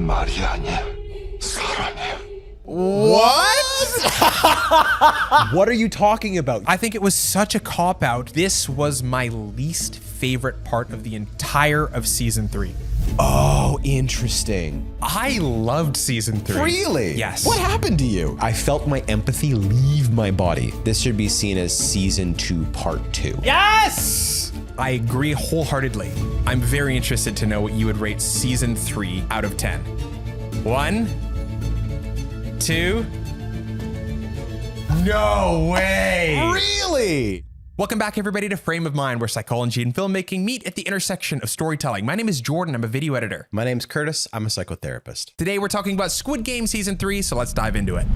말이 아니야. 사람이야. What? What are you talking about? I think it was such a cop-out. This was my least favorite part of the entire of season 3. Oh, interesting. I loved season 3. Really? Yes. What happened to you? I felt my empathy leave my body. This should be seen as season 2, part 2. Yes! I agree wholeheartedly. I'm very interested to know what you would rate season 3 out of 10. 1, 2. No way! Really? Welcome back, everybody, to Frame of Mind, where psychology and filmmaking meet at the intersection of storytelling. My name is Jordan. I'm a video editor. My name's Curtis. I'm a psychotherapist. Today, we're talking about Squid Game season 3, so let's dive into it.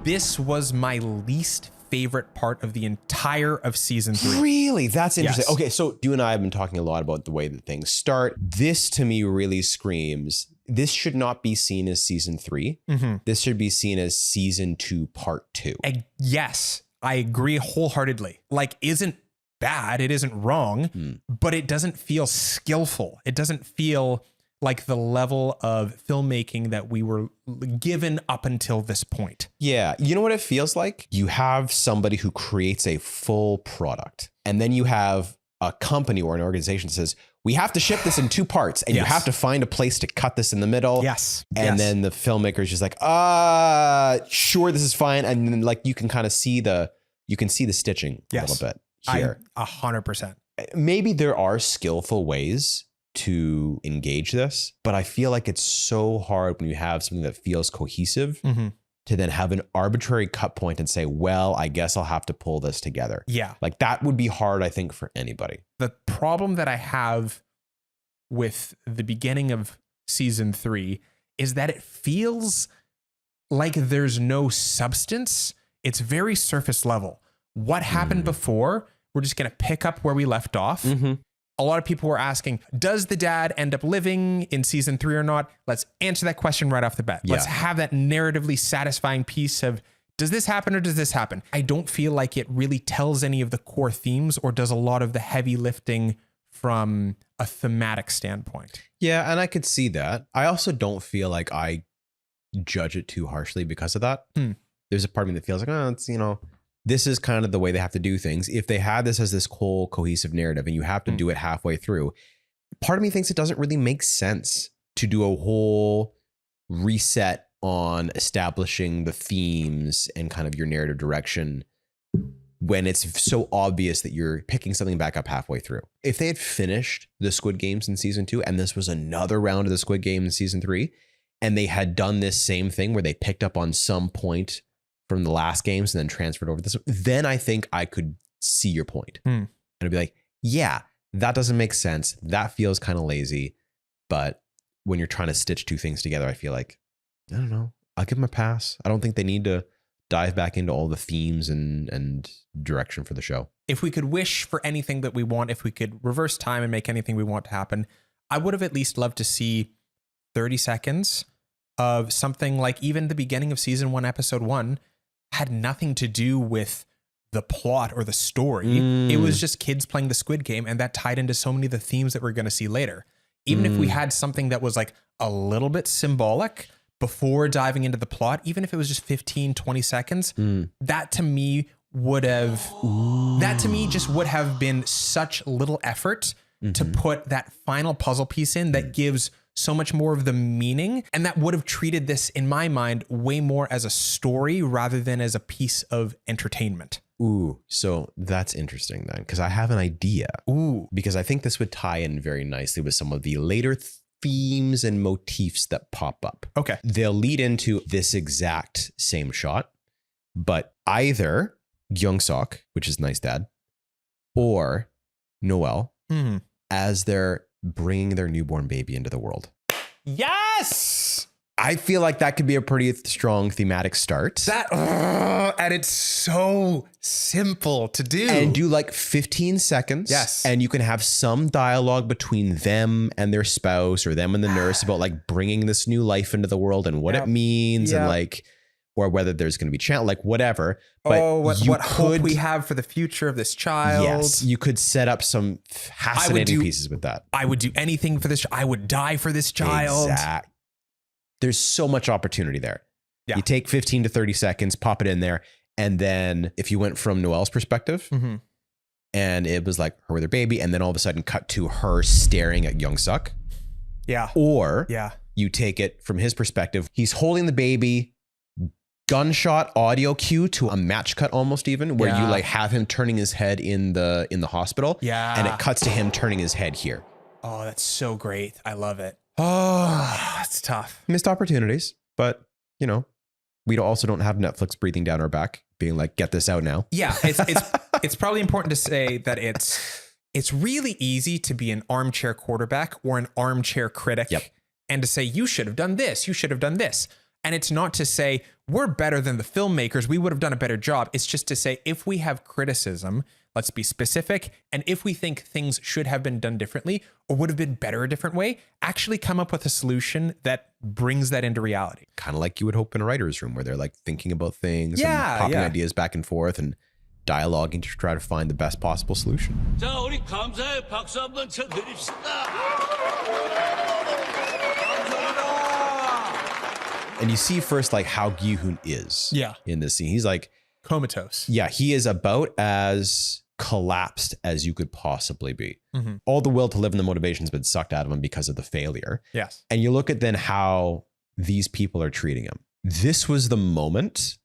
This was my least favorite part of the entire of season 3. Really? That's interesting. Yes. Okay, so you and I have been talking a lot about the way that things start. This to me really screams, this should not be seen as season 3. This should be seen as season 2, part 2. Yes, I agree wholeheartedly. Like, isn't bad, it isn't wrong, but it doesn't feel skillful. It doesn't feel like the level of filmmaking that we were given up until this point. Yeah, you know what it feels like? You have somebody who creates a full product, and then you have a company or an organization that says, we have to ship this in 2 parts, and you have to find a place to cut this in the middle. Yes. And then the filmmaker's just like, sure, this is fine. And then like you can kind of see the stitching a little bit here. 100%. Maybe there are skillful ways to engage this, but I feel like it's so hard when you have something that feels cohesive to then have an arbitrary cut point and say, well, I guess I'll have to pull this together. Yeah. Like that would be hard, I think, for anybody. The problem that I have with the beginning of season 3 is that it feels like there's no substance. It's very surface level. What happened before, we're just going to pick up where we left off. A lot of people were asking, does the dad end up living in season 3 or not? Let's answer that question right off the bat. Let's have that narratively satisfying piece of, does this happen or does this happen? I don't feel like it really tells any of the core themes or does a lot of the heavy lifting from a thematic standpoint. Yeah, and I could see that. I also don't feel like I judge it too harshly because of that. There's a part of me that feels like, oh, it's, this is kind of the way they have to do things. If they had this as this whole cohesive narrative and you have to do it halfway through, part of me thinks it doesn't really make sense to do a whole reset on establishing the themes and kind of your narrative direction when it's so obvious that you're picking something back up halfway through. If they had finished the Squid Games in season 2 and this was another round of the Squid Game in season 3, and they had done this same thing where they picked up on some point from the last games and then transferred over this, then I think I could see your point. And I'd be like, yeah, that doesn't make sense. That feels kind of lazy. But when you're trying to stitch 2 things together, I feel like, I don't know, I'll give them a pass. I don't think they need to dive back into all the themes and direction for the show. If we could wish for anything that we want, if we could reverse time and make anything we want to happen, I would have at least loved to see 30 seconds of something like even the beginning of season 1, episode 1 had nothing to do with the plot or the story. It was just kids playing the Squid Game, and that tied into so many of the themes that we're going to see later. Even if we had something that was like a little bit symbolic before diving into the plot, even if it was just 15, 20 seconds, that to me just would have been such little effort to put that final puzzle piece in that gives so much more of the meaning, and that would have treated this, in my mind, way more as a story rather than as a piece of entertainment. Ooh, so that's interesting then, because I have an idea. Ooh. Because I think this would tie in very nicely with some of the later themes and motifs that pop up. Okay. They'll lead into this exact same shot, but either Young-sok, which is Nice Dad, or Noel, as they're bringing their newborn baby into the world. Yes! I feel like that could be a pretty strong thematic start. And it's so simple to do. And do like 15 seconds. Yes. And you can have some dialogue between them and their spouse or them and the nurse about like bringing this new life into the world and what it means and like or whether there's going to be channel, like whatever. But what hope we have for the future of this child. Yes, you could set up some fascinating pieces with that. I would do anything for this. I would die for this child. Exactly. There's so much opportunity there. Yeah. You take 15 to 30 seconds, pop it in there. And then if you went from Noelle's perspective and it was like her with her baby, and then all of a sudden cut to her staring at Young Suk. Yeah. Or you take it from his perspective. He's holding the baby, gunshot audio cue to a match cut almost even, where you like have him turning his head in the hospital. Yeah. And it cuts to him turning his head here. Oh, that's so great. I love it. Oh, it's tough. Missed opportunities, but you know, we also don't have Netflix breathing down our back, being like, get this out now. Yeah. It's probably important to say that it's really easy to be an armchair quarterback or an armchair critic and to say, you should have done this. You should have done this. And it's not to say we're better than the filmmakers. We would have done a better job. It's just to say, if we have criticism, let's be specific. And if we think things should have been done differently or would have been better a different way, actually come up with a solution that brings that into reality. Kind of like you would hope in a writer's room, where they're like thinking about things and popping ideas back and forth and dialoguing to try to find the best possible solution. 자, 우리 감사의 박수 한번 쳐드립시다. And you see first like how Gi Hun is in this scene. He's like comatose. Yeah, he is about as collapsed as you could possibly be. All the will to live and the motivation's been sucked out of him because of the failure. Yes. And you look at then how these people are treating him. This was the moment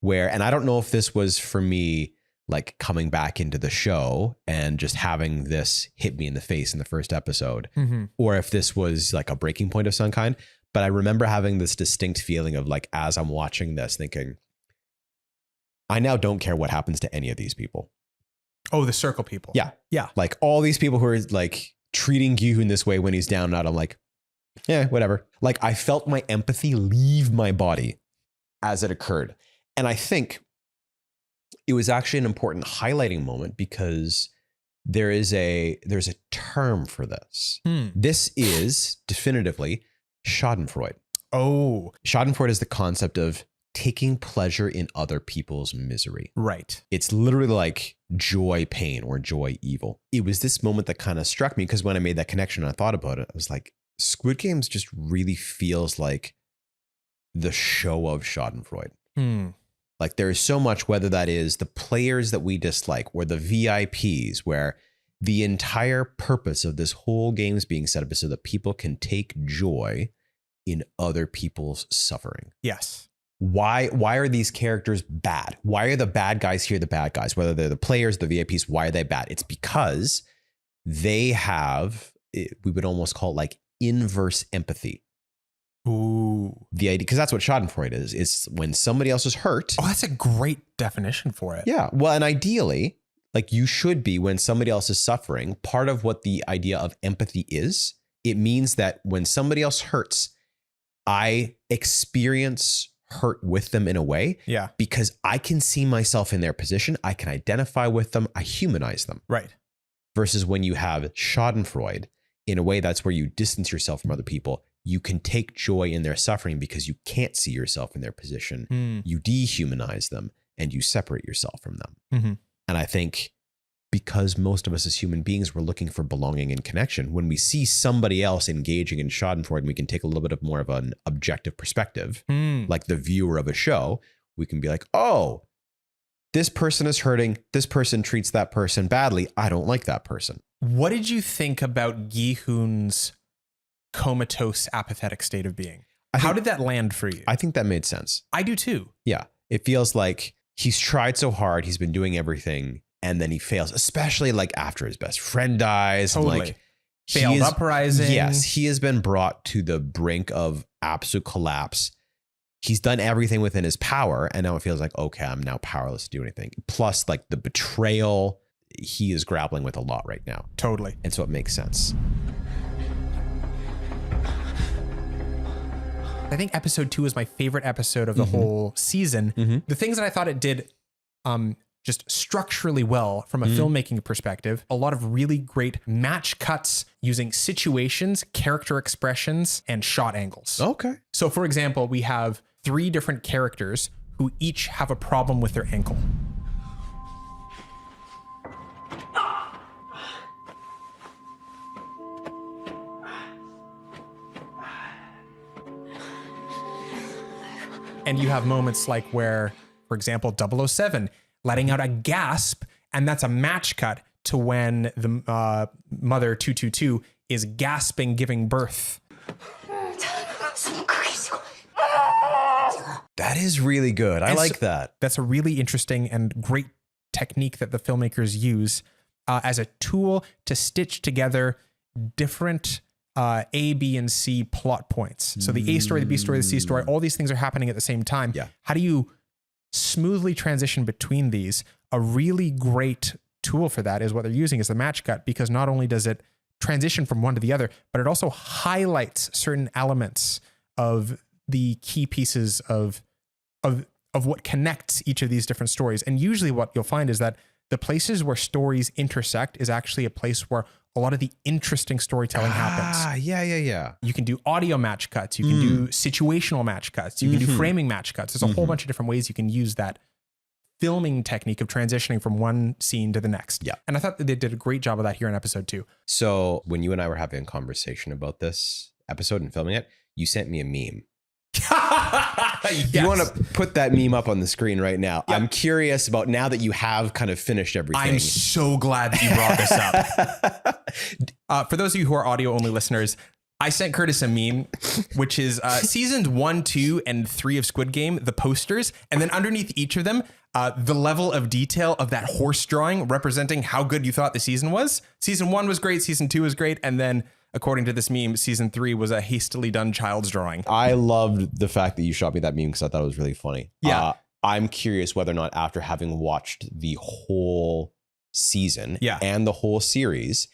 where, and I don't know if this was for me, like coming back into the show and just having this hit me in the face in the first episode, or if this was like a breaking point of some kind. But I remember having this distinct feeling of like, as I'm watching this, thinking, I now don't care what happens to any of these people. Oh, the circle people. Yeah. Yeah. Like all these people who are like treating Gi Hun this way when he's down and out, I'm like, yeah, whatever. Like I felt my empathy leave my body as it occurred. And I think it was actually an important highlighting moment because there's a term for this. This is definitively Schadenfreude. Oh. Schadenfreude is the concept of taking pleasure in other people's misery. Right. It's literally like joy, pain, or joy, evil. It was this moment that kind of struck me because when I made that connection and I thought about it, I was like, Squid Games just really feels like the show of Schadenfreude. Like there is so much, whether that is the players that we dislike or the VIPs, where the entire purpose of this whole game is being set up is so that people can take joy in other people's suffering. Yes. Why are these characters bad? Why are the bad guys here the bad guys? Whether they're the players, the VIPs, why are they bad? It's because they have, we would almost call it like inverse empathy. Ooh. The idea, because that's what Schadenfreude is. It's when somebody else is hurt. Oh, that's a great definition for it. Yeah. Well, and ideally, like you should be when somebody else is suffering. Part of what the idea of empathy is, it means that when somebody else hurts, I experience hurt with them in a way. Yeah. Because I can see myself in their position. I can identify with them. I humanize them. Right. Versus when you have Schadenfreude, in a way, that's where you distance yourself from other people. You can take joy in their suffering because you can't see yourself in their position. You dehumanize them and you separate yourself from them. And I think because most of us as human beings, we're looking for belonging and connection. When we see somebody else engaging in Schadenfreude, we can take a little bit of more of an objective perspective, like the viewer of a show. We can be like, oh, this person is hurting. This person treats that person badly. I don't like that person. What did you think about Gi Hun's comatose, apathetic state of being? How did that land for you? I think that made sense. I do too. Yeah. It feels like he's tried so hard. He's been doing everything and then he fails, especially like after his best friend dies. Totally. And like failed uprising. Yes. He has been brought to the brink of absolute collapse. He's done everything within his power. And now it feels like, okay, I'm now powerless to do anything. Plus like the betrayal, he is grappling with a lot right now. Totally. And so it makes sense. I think episode 2 is my favorite episode of the whole season. The things that I thought it did just structurally well from a filmmaking perspective, a lot of really great match cuts using situations, character expressions, and shot angles. Okay. So for example, we have 3 different characters who each have a problem with their ankle. And you have moments like where, for example, 007 letting out a gasp, and that's a match cut to when the mother 222 is gasping, giving birth. That is really good. I like that. That's a really interesting and great technique that the filmmakers use as a tool to stitch together different A, B, and C plot points. So the A story, the B story, the C story, all these things are happening at the same time. Yeah. How do you smoothly transition between these? A really great tool for that is what they're using is the match cut, because not only does it transition from one to the other, but it also highlights certain elements of the key pieces of what connects each of these different stories. And usually what you'll find is that the places where stories intersect is actually a place where a lot of the interesting storytelling happens. Yeah. You can do audio match cuts. You can do situational match cuts. You can do framing match cuts. There's a whole bunch of different ways you can use that filming technique of transitioning from one scene to the next. Yeah. And I thought that they did a great job of that here in episode 2. So when you and I were having a conversation about this episode and filming it, you sent me a meme. Yes. You want to put that meme up on the screen right now? Yep. I'm curious about now that you have kind of finished everything. I'm so glad that you brought this up. For those of you who are audio only listeners, I sent Curtis a meme, which is seasons 1, 2, and 3 of Squid Game, the posters, and then underneath each of them, the level of detail of that horse drawing representing how good you thought the season was. Season 1 was great, season 2 was great, and then according to this meme, season 3 was a hastily done child's drawing. I loved the fact that you shot me that meme because I thought it was really funny. Yeah. I'm curious whether or not after having watched the whole season and the whole series,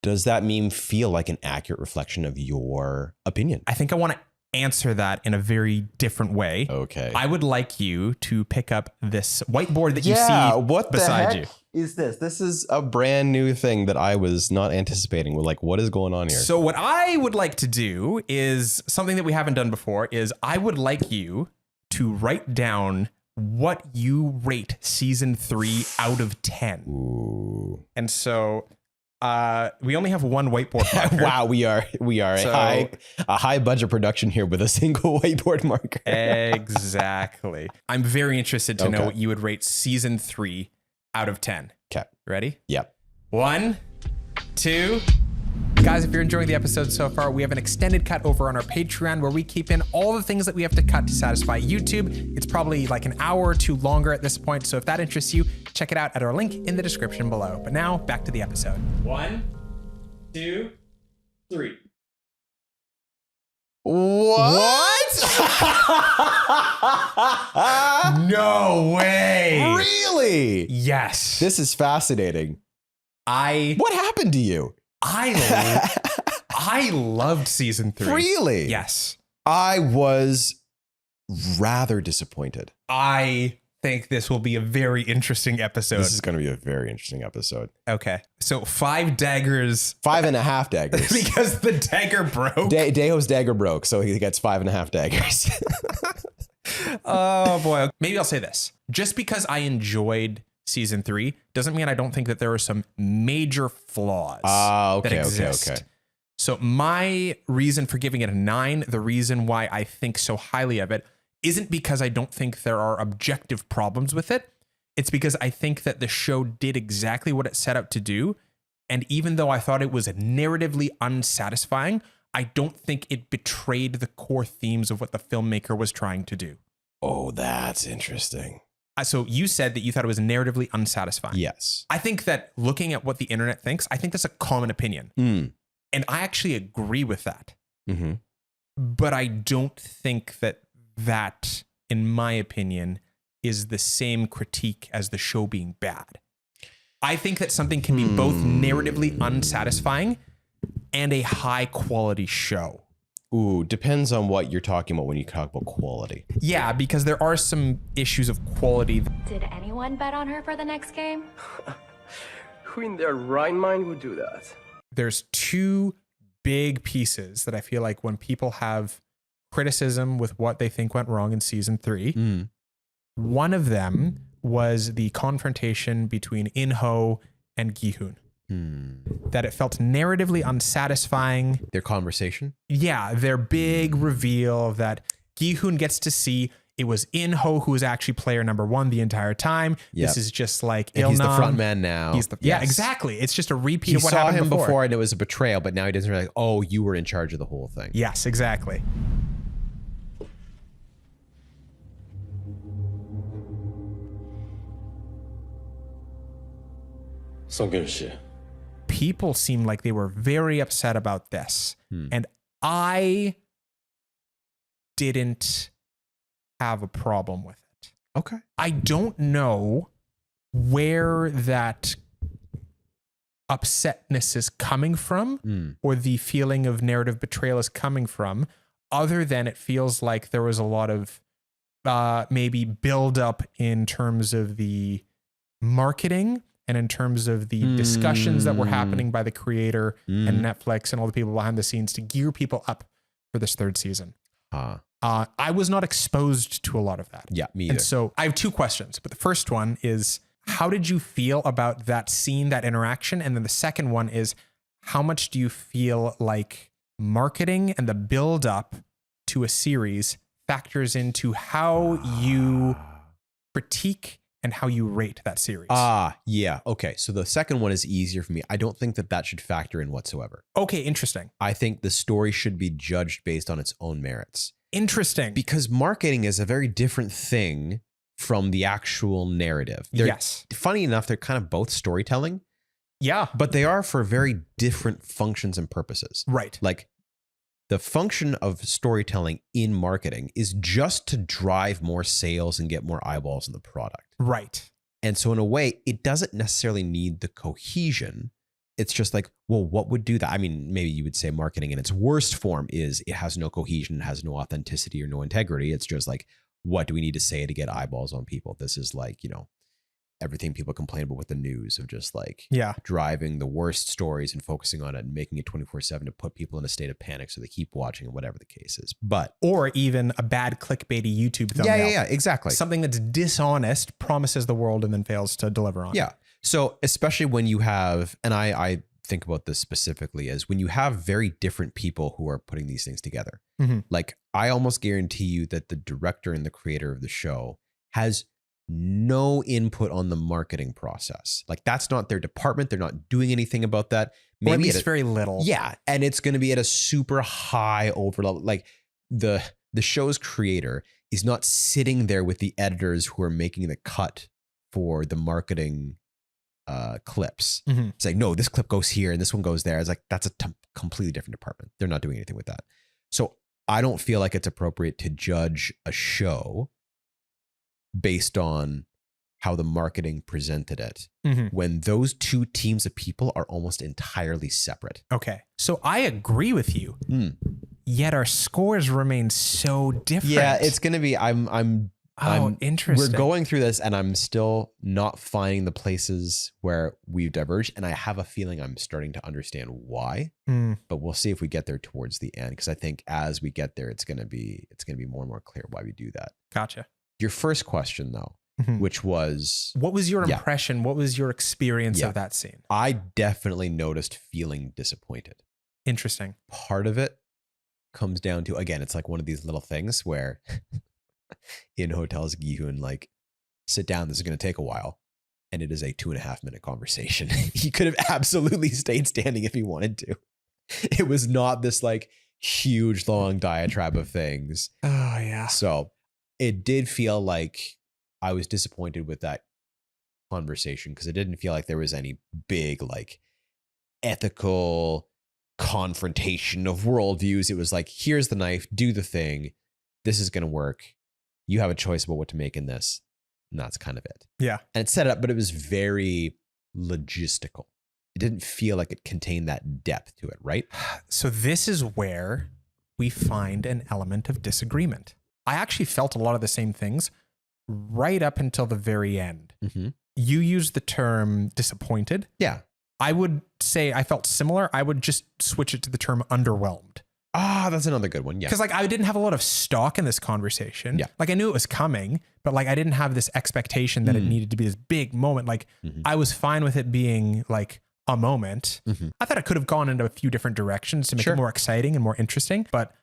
does that meme feel like an accurate reflection of your opinion? I think I want to answer that in a very different way. Okay. I would like you to pick up this whiteboard that you see beside you. Is this? This is a brand new thing that I was not anticipating. We're like, what is going on here? So what I would like to do is something that we haven't done before is I would like you to write down what you rate season 3 out of 10. Ooh. And so we only have one whiteboard marker. Wow, we are a high budget production here with a single whiteboard marker. Exactly. I'm very interested to know what you would rate season 3 out of 10. Okay. Ready? Yep. 1, 2. Guys, if you're enjoying the episode so far, we have an extended cut over on our Patreon where we keep in all the things that we have to cut to satisfy YouTube. It's probably like an hour or 2 longer at this point. So if that interests you, check it out at our link in the description below. But now back to the episode. 1, 2, 3. What? No way. Really? Yes. This is fascinating. What happened to you? I loved season 3. Really? Yes. I was rather disappointed. I think this will be a very interesting episode. This is going to be a very interesting episode. Okay. So 5 daggers. 5.5 daggers. Because the dagger broke. Daeho's dagger broke, so he gets 5.5 daggers. Oh boy. Maybe I'll say this. Just because I enjoyed season 3 doesn't mean I don't think that there are some major flaws that exist. Okay. So my reason for giving it a 9, the reason why I think so highly of it, isn't because I don't think there are objective problems with it. It's because I think that the show did exactly what it set out to do. And even though I thought it was narratively unsatisfying, I don't think it betrayed the core themes of what the filmmaker was trying to do. Oh, that's interesting. So you said that you thought it was narratively unsatisfying. Yes. I think that looking at what the internet thinks, I think that's a common opinion. And I actually agree with that. Mm-hmm. But I don't think that, in my opinion, is the same critique as the show being bad. I think that something can be both narratively unsatisfying and a high quality show. Ooh, depends on what you're talking about when you talk about quality. Yeah, because there are some issues of quality. Did anyone bet on her for the next game? Who in their right mind would do that? There's 2 big pieces that I feel like when people have criticism with what they think went wrong in season 3. One of them was the confrontation between In-ho and Gi Hun. That it felt narratively unsatisfying. Their conversation? Yeah, their big reveal that Gi Hun gets to see it was In-ho who was actually player number 1 the entire time. Yep. This is just like And he's the Il-nam. front man now. Yeah, exactly. It's just a repeat He of what saw happened him before and it was a betrayal, but now he doesn't realize, oh, you were in charge of the whole thing. Yes, exactly. 성균 씨. People seemed like they were very upset about this. And I didn't have a problem with it. Okay. I don't know where that upsetness is coming from or the feeling of narrative betrayal is coming from, other than it feels like there was a lot of maybe build up in terms of the marketing and in terms of the discussions that were happening by the creator and Netflix and all the people behind the scenes to gear people up for this 3rd season. I was not exposed to a lot of that. Yeah, me either. And so I have 2 questions, but the first one is, how did you feel about that scene, that interaction? And then the second one is, how much do you feel like marketing and the build up to a series factors into how you critique and how you rate that series? Yeah. Okay. So the second one is easier for me. I don't think that should factor in whatsoever. Okay, interesting. I think the story should be judged based on its own merits. Interesting. Because marketing is a very different thing from the actual narrative. Yes. Funny enough, they're kind of both storytelling. Yeah. But they are for very different functions and purposes. Right. Like the function of storytelling in marketing is just to drive more sales and get more eyeballs on the product. Right. And so in a way, it doesn't necessarily need the cohesion. It's just like, well, what would do that? I mean, maybe you would say marketing in its worst form is it has no cohesion, it has no authenticity or no integrity. It's just like, what do we need to say to get eyeballs on people? This is like, everything people complain about with the news of just like driving the worst stories and focusing on it and making it 24/7 to put people in a state of panic so they keep watching and whatever the case is. But or even a bad clickbaity YouTube thumbnail. Yeah, exactly. Something that's dishonest, promises the world, and then fails to deliver on. Yeah. So especially when you have, and I think about this specifically as when you have very different people who are putting these things together. Like I almost guarantee you that the director and the creator of the show has no input on the marketing process. Like that's not their department. They're not doing anything about that. Maybe or at least very little. Yeah. And it's going to be at a super high overload. Like the show's creator is not sitting there with the editors who are making the cut for the marketing clips. It's like, no, this clip goes here and this one goes there. It's like, that's a completely different department. They're not doing anything with that. So I don't feel like it's appropriate to judge a show based on how the marketing presented it when those 2 teams of people are almost entirely separate. Okay. So I agree with you. Yet our scores remain so different. Yeah, it's going to be, I'm interesting. We're going through this and I'm still not finding the places where we've diverged. And I have a feeling I'm starting to understand why, but we'll see if we get there towards the end. Cause I think as we get there, it's going to be more and more clear why we do that. Gotcha. Your first question though, which was, what was your impression? What was your experience of that scene? I definitely noticed feeling disappointed. Interesting. Part of it comes down to, again, it's like one of these little things where in hotels, Gi Hun like, sit down, this is going to take a while. And it is a 2.5 minute conversation. He could have absolutely stayed standing if he wanted to. It was not this like huge, long diatribe of things. Oh yeah. So it did feel like I was disappointed with that conversation because it didn't feel like there was any big like ethical confrontation of worldviews. It was like, here's the knife, do the thing. This is going to work. You have a choice about what to make in this. And that's kind of it. Yeah. And it set it up, but it was very logistical. It didn't feel like it contained that depth to it, right? So this is where we find an element of disagreement. I actually felt a lot of the same things right up until the very end. You used the term disappointed. Yeah. I would say I felt similar. I would just switch it to the term underwhelmed. That's another good one. Yeah. Because like I didn't have a lot of stock in this conversation. Yeah. Like I knew it was coming, but like I didn't have this expectation that it needed to be this big moment. Like I was fine with it being like a moment. I thought it could have gone into a few different directions to make it more exciting and more interesting. But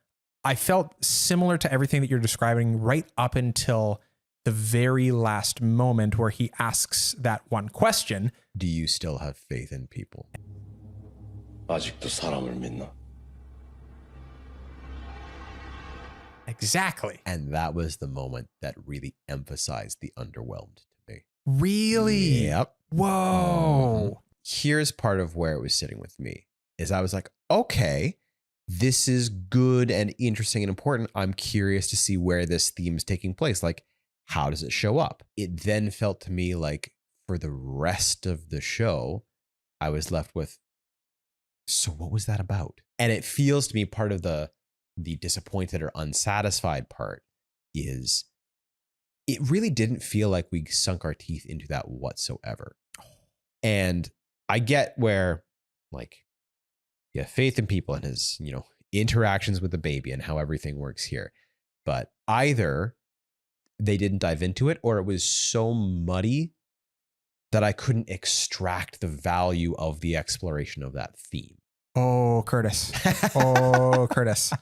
I felt similar to everything that you're describing right up until the very last moment where he asks that one question. Do you still have faith in people? 아직도 사람을 믿나? Exactly. And that was the moment that really emphasized the underwhelmed to me. Really? Yep. Whoa. Here's part of where it was sitting with me is I was like, okay, this is good and interesting and important. I'm curious to see where this theme is taking place. Like, how does it show up? It then felt to me like for the rest of the show, I was left with, so what was that about? And it feels to me part of the disappointed or unsatisfied part is it really didn't feel like we sunk our teeth into that whatsoever. And I get where like you have faith in people and his, interactions with the baby and how everything works here. But either they didn't dive into it or it was so muddy that I couldn't extract the value of the exploration of that theme. Oh, Curtis. Oh, Curtis.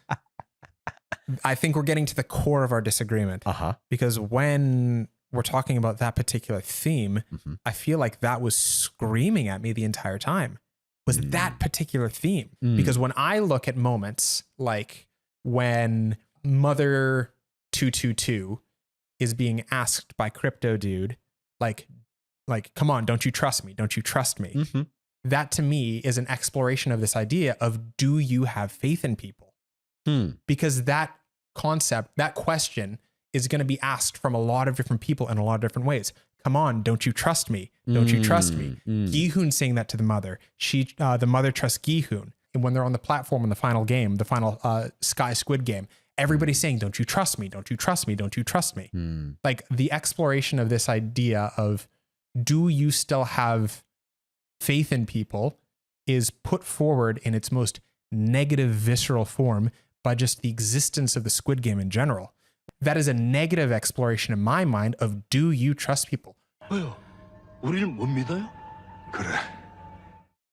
I think we're getting to the core of our disagreement. Because when we're talking about that particular theme, I feel like that was screaming at me the entire time. Was that particular theme? Because when I look at moments like when Mother 222 is being asked by Crypto Dude, like, come on, don't you trust me? Don't you trust me? That to me is an exploration of this idea of, do you have faith in people? Because that concept, that question is going to be asked from a lot of different people in a lot of different ways. Come on, don't you trust me? Don't you trust me? Gi Hun saying that to the mother. The mother trusts Gi Hun. And when they're on the platform in the final game, the final Sky Squid Game, everybody's saying, don't you trust me? Don't you trust me? Don't you trust me? Like the exploration of this idea of, do you still have faith in people, is put forward in its most negative, visceral form by just the existence of the Squid Game in general. That is a negative exploration in my mind of, do you trust people? 왜요? 우리를 못 믿어요? 그래.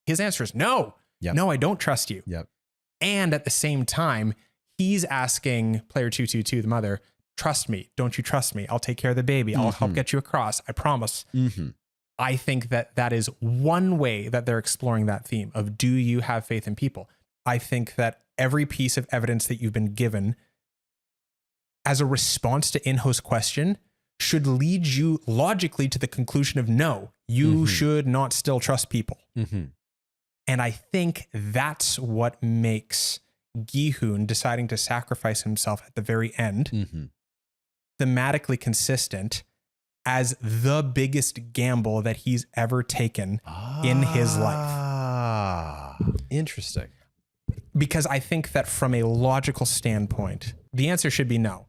His answer is no. No, I don't trust you. And at the same time, he's asking player 222, the mother, trust me. Don't you trust me? I'll take care of the baby. I'll help get you across. I promise. I think that is one way that they're exploring that theme of, do you have faith in people? I think that every piece of evidence that you've been given as a response to in-host question should lead you logically to the conclusion of, no, you should not still trust people. And I think that's what makes Gi Hun deciding to sacrifice himself at the very end thematically consistent as the biggest gamble that he's ever taken in his life. Interesting. Because I think that from a logical standpoint, the answer should be no.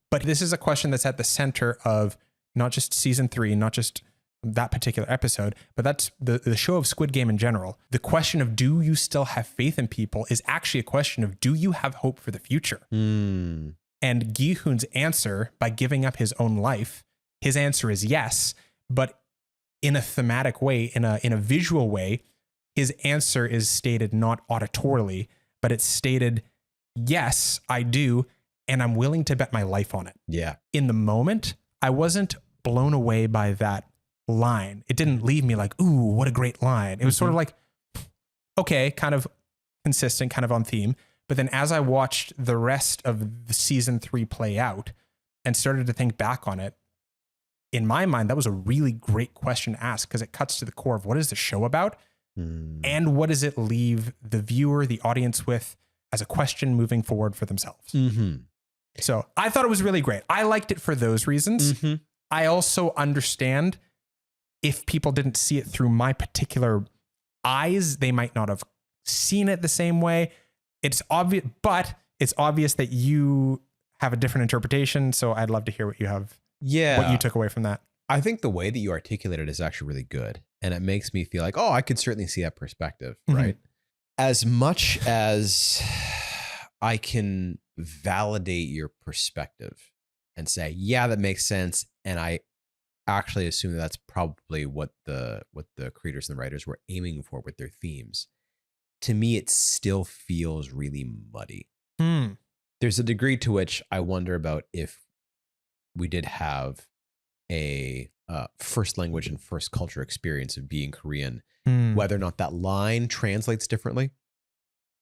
But this is a question that's at the center of not just season 3, not just that particular episode, but that's the show of Squid Game in general. The question of, do you still have faith in people, is actually a question of, do you have hope for the future? And Gi Hun's answer, by giving up his own life, his answer is yes, but in a thematic way, in a visual way, his answer is stated not auditorily, but it's stated, yes, I do, and I'm willing to bet my life on it. Yeah. In the moment, I wasn't blown away by that line. It didn't leave me like, ooh, what a great line. It was sort of like, okay, kind of consistent, kind of on theme. But then as I watched the rest of the season 3 play out and started to think back on it, in my mind, that was a really great question to ask, because it cuts to the core of, what is the show about? And what does it leave the viewer, the audience with as a question moving forward for themselves? So I thought it was really great. I liked it for those reasons. I also understand if people didn't see it through my particular eyes, they might not have seen it the same way. It's obvious, but it's obvious that you have a different interpretation. So I'd love to hear what you have. What you took away from that. I think the way that you articulated it is actually really good. And it makes me feel like, oh, I could certainly see that perspective, right? As much as I can validate your perspective and say, yeah, that makes sense. And I actually assume that that's probably what the creators and the writers were aiming for with their themes. To me, it still feels really muddy. There's a degree to which I wonder about if we did have a first language and first culture experience of being Korean, whether or not that line translates differently.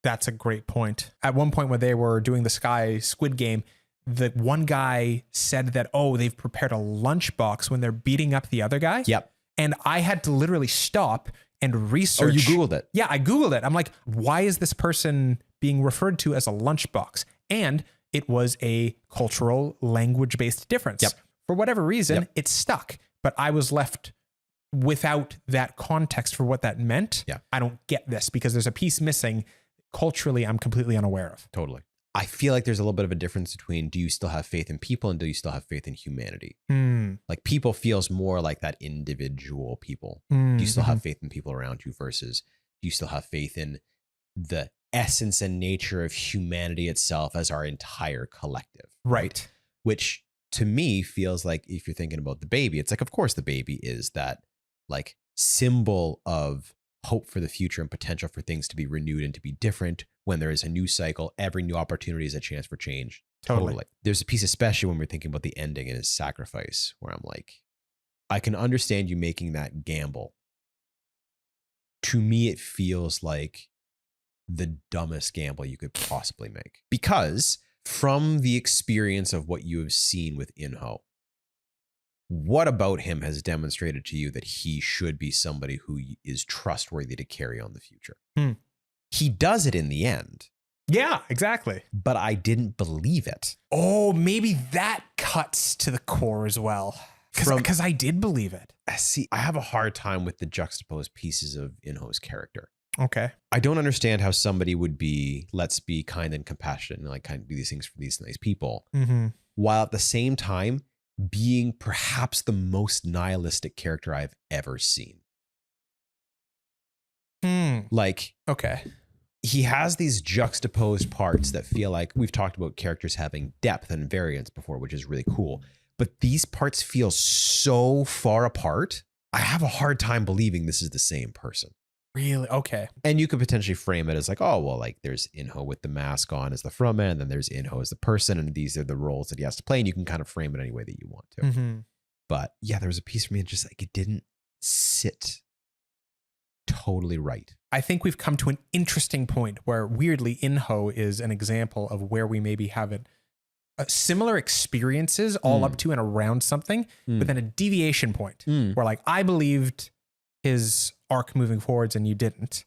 That's a great point. At one point when they were doing the Squid Game, the one guy said that, oh, they've prepared a lunchbox when they're beating up the other guy. Yep. And I had to literally stop and research. Oh, you Googled it? Yeah, I Googled it. I'm like, why is this person being referred to as a lunchbox? And it was a cultural language-based difference. Yep. For whatever reason, it stuck. But I was left without that context for what that meant. Yeah. I don't get this because there's a piece missing. Culturally, I'm completely unaware of. Totally. I feel like there's a little bit of a difference between do you still have faith in people and do you still have faith in humanity? Like people feels more like that individual people. Do you still have faith in people around you versus do you still have faith in the essence and nature of humanity itself as our entire collective? Right. Which to me feels like if you're thinking about the baby, it's like, of course the baby is that like symbol of hope for the future and potential for things to be renewed and to be different. When there is a new cycle, every new opportunity is a chance for change. Totally. There's a piece, especially when we're thinking about the ending and his sacrifice, where I'm like, I can understand you making that gamble. To me, it feels like the dumbest gamble you could possibly make. Because from the experience of what you have seen with In-ho, what about him has demonstrated to you that he should be somebody who is trustworthy to carry on the future? He does it in the end. Yeah, exactly. But I didn't believe it. Oh, maybe that cuts to the core as well. Because I did believe it. See, I have a hard time with the juxtaposed pieces of In-ho's character. Okay. I don't understand how somebody would be, let's be kind and compassionate and like kind of do these things for these nice people, while at the same time being perhaps the most nihilistic character I've ever seen. Like, okay. He has these juxtaposed parts that feel like we've talked about characters having depth and variance before, which is really cool. But these parts feel so far apart. I have a hard time believing this is the same person. Really? Okay. And you could potentially frame it as like, oh, well, like there's In-ho with the mask on as the frontman, then there's In-ho as the person, and these are the roles that he has to play, and you can kind of frame it any way that you want to. But yeah, there was a piece for me that just like it didn't sit totally right. I think we've come to an interesting point where weirdly In-ho is an example of where we maybe have similar experiences all up to and around something, but then a deviation point where like I believed his arc moving forwards and you didn't,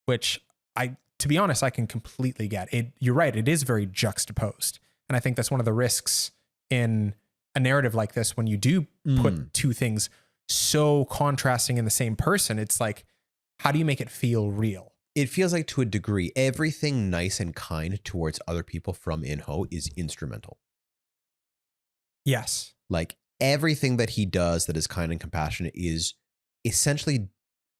which to be honest, I can completely get it. You're right. It is very juxtaposed. And I think that's one of the risks in a narrative like this. When you do put two things so contrasting in the same person, it's like, how do you make it feel real? It feels like to a degree, everything nice and kind towards other people from In-ho is instrumental. Yes. Like everything that he does that is kind and compassionate is essentially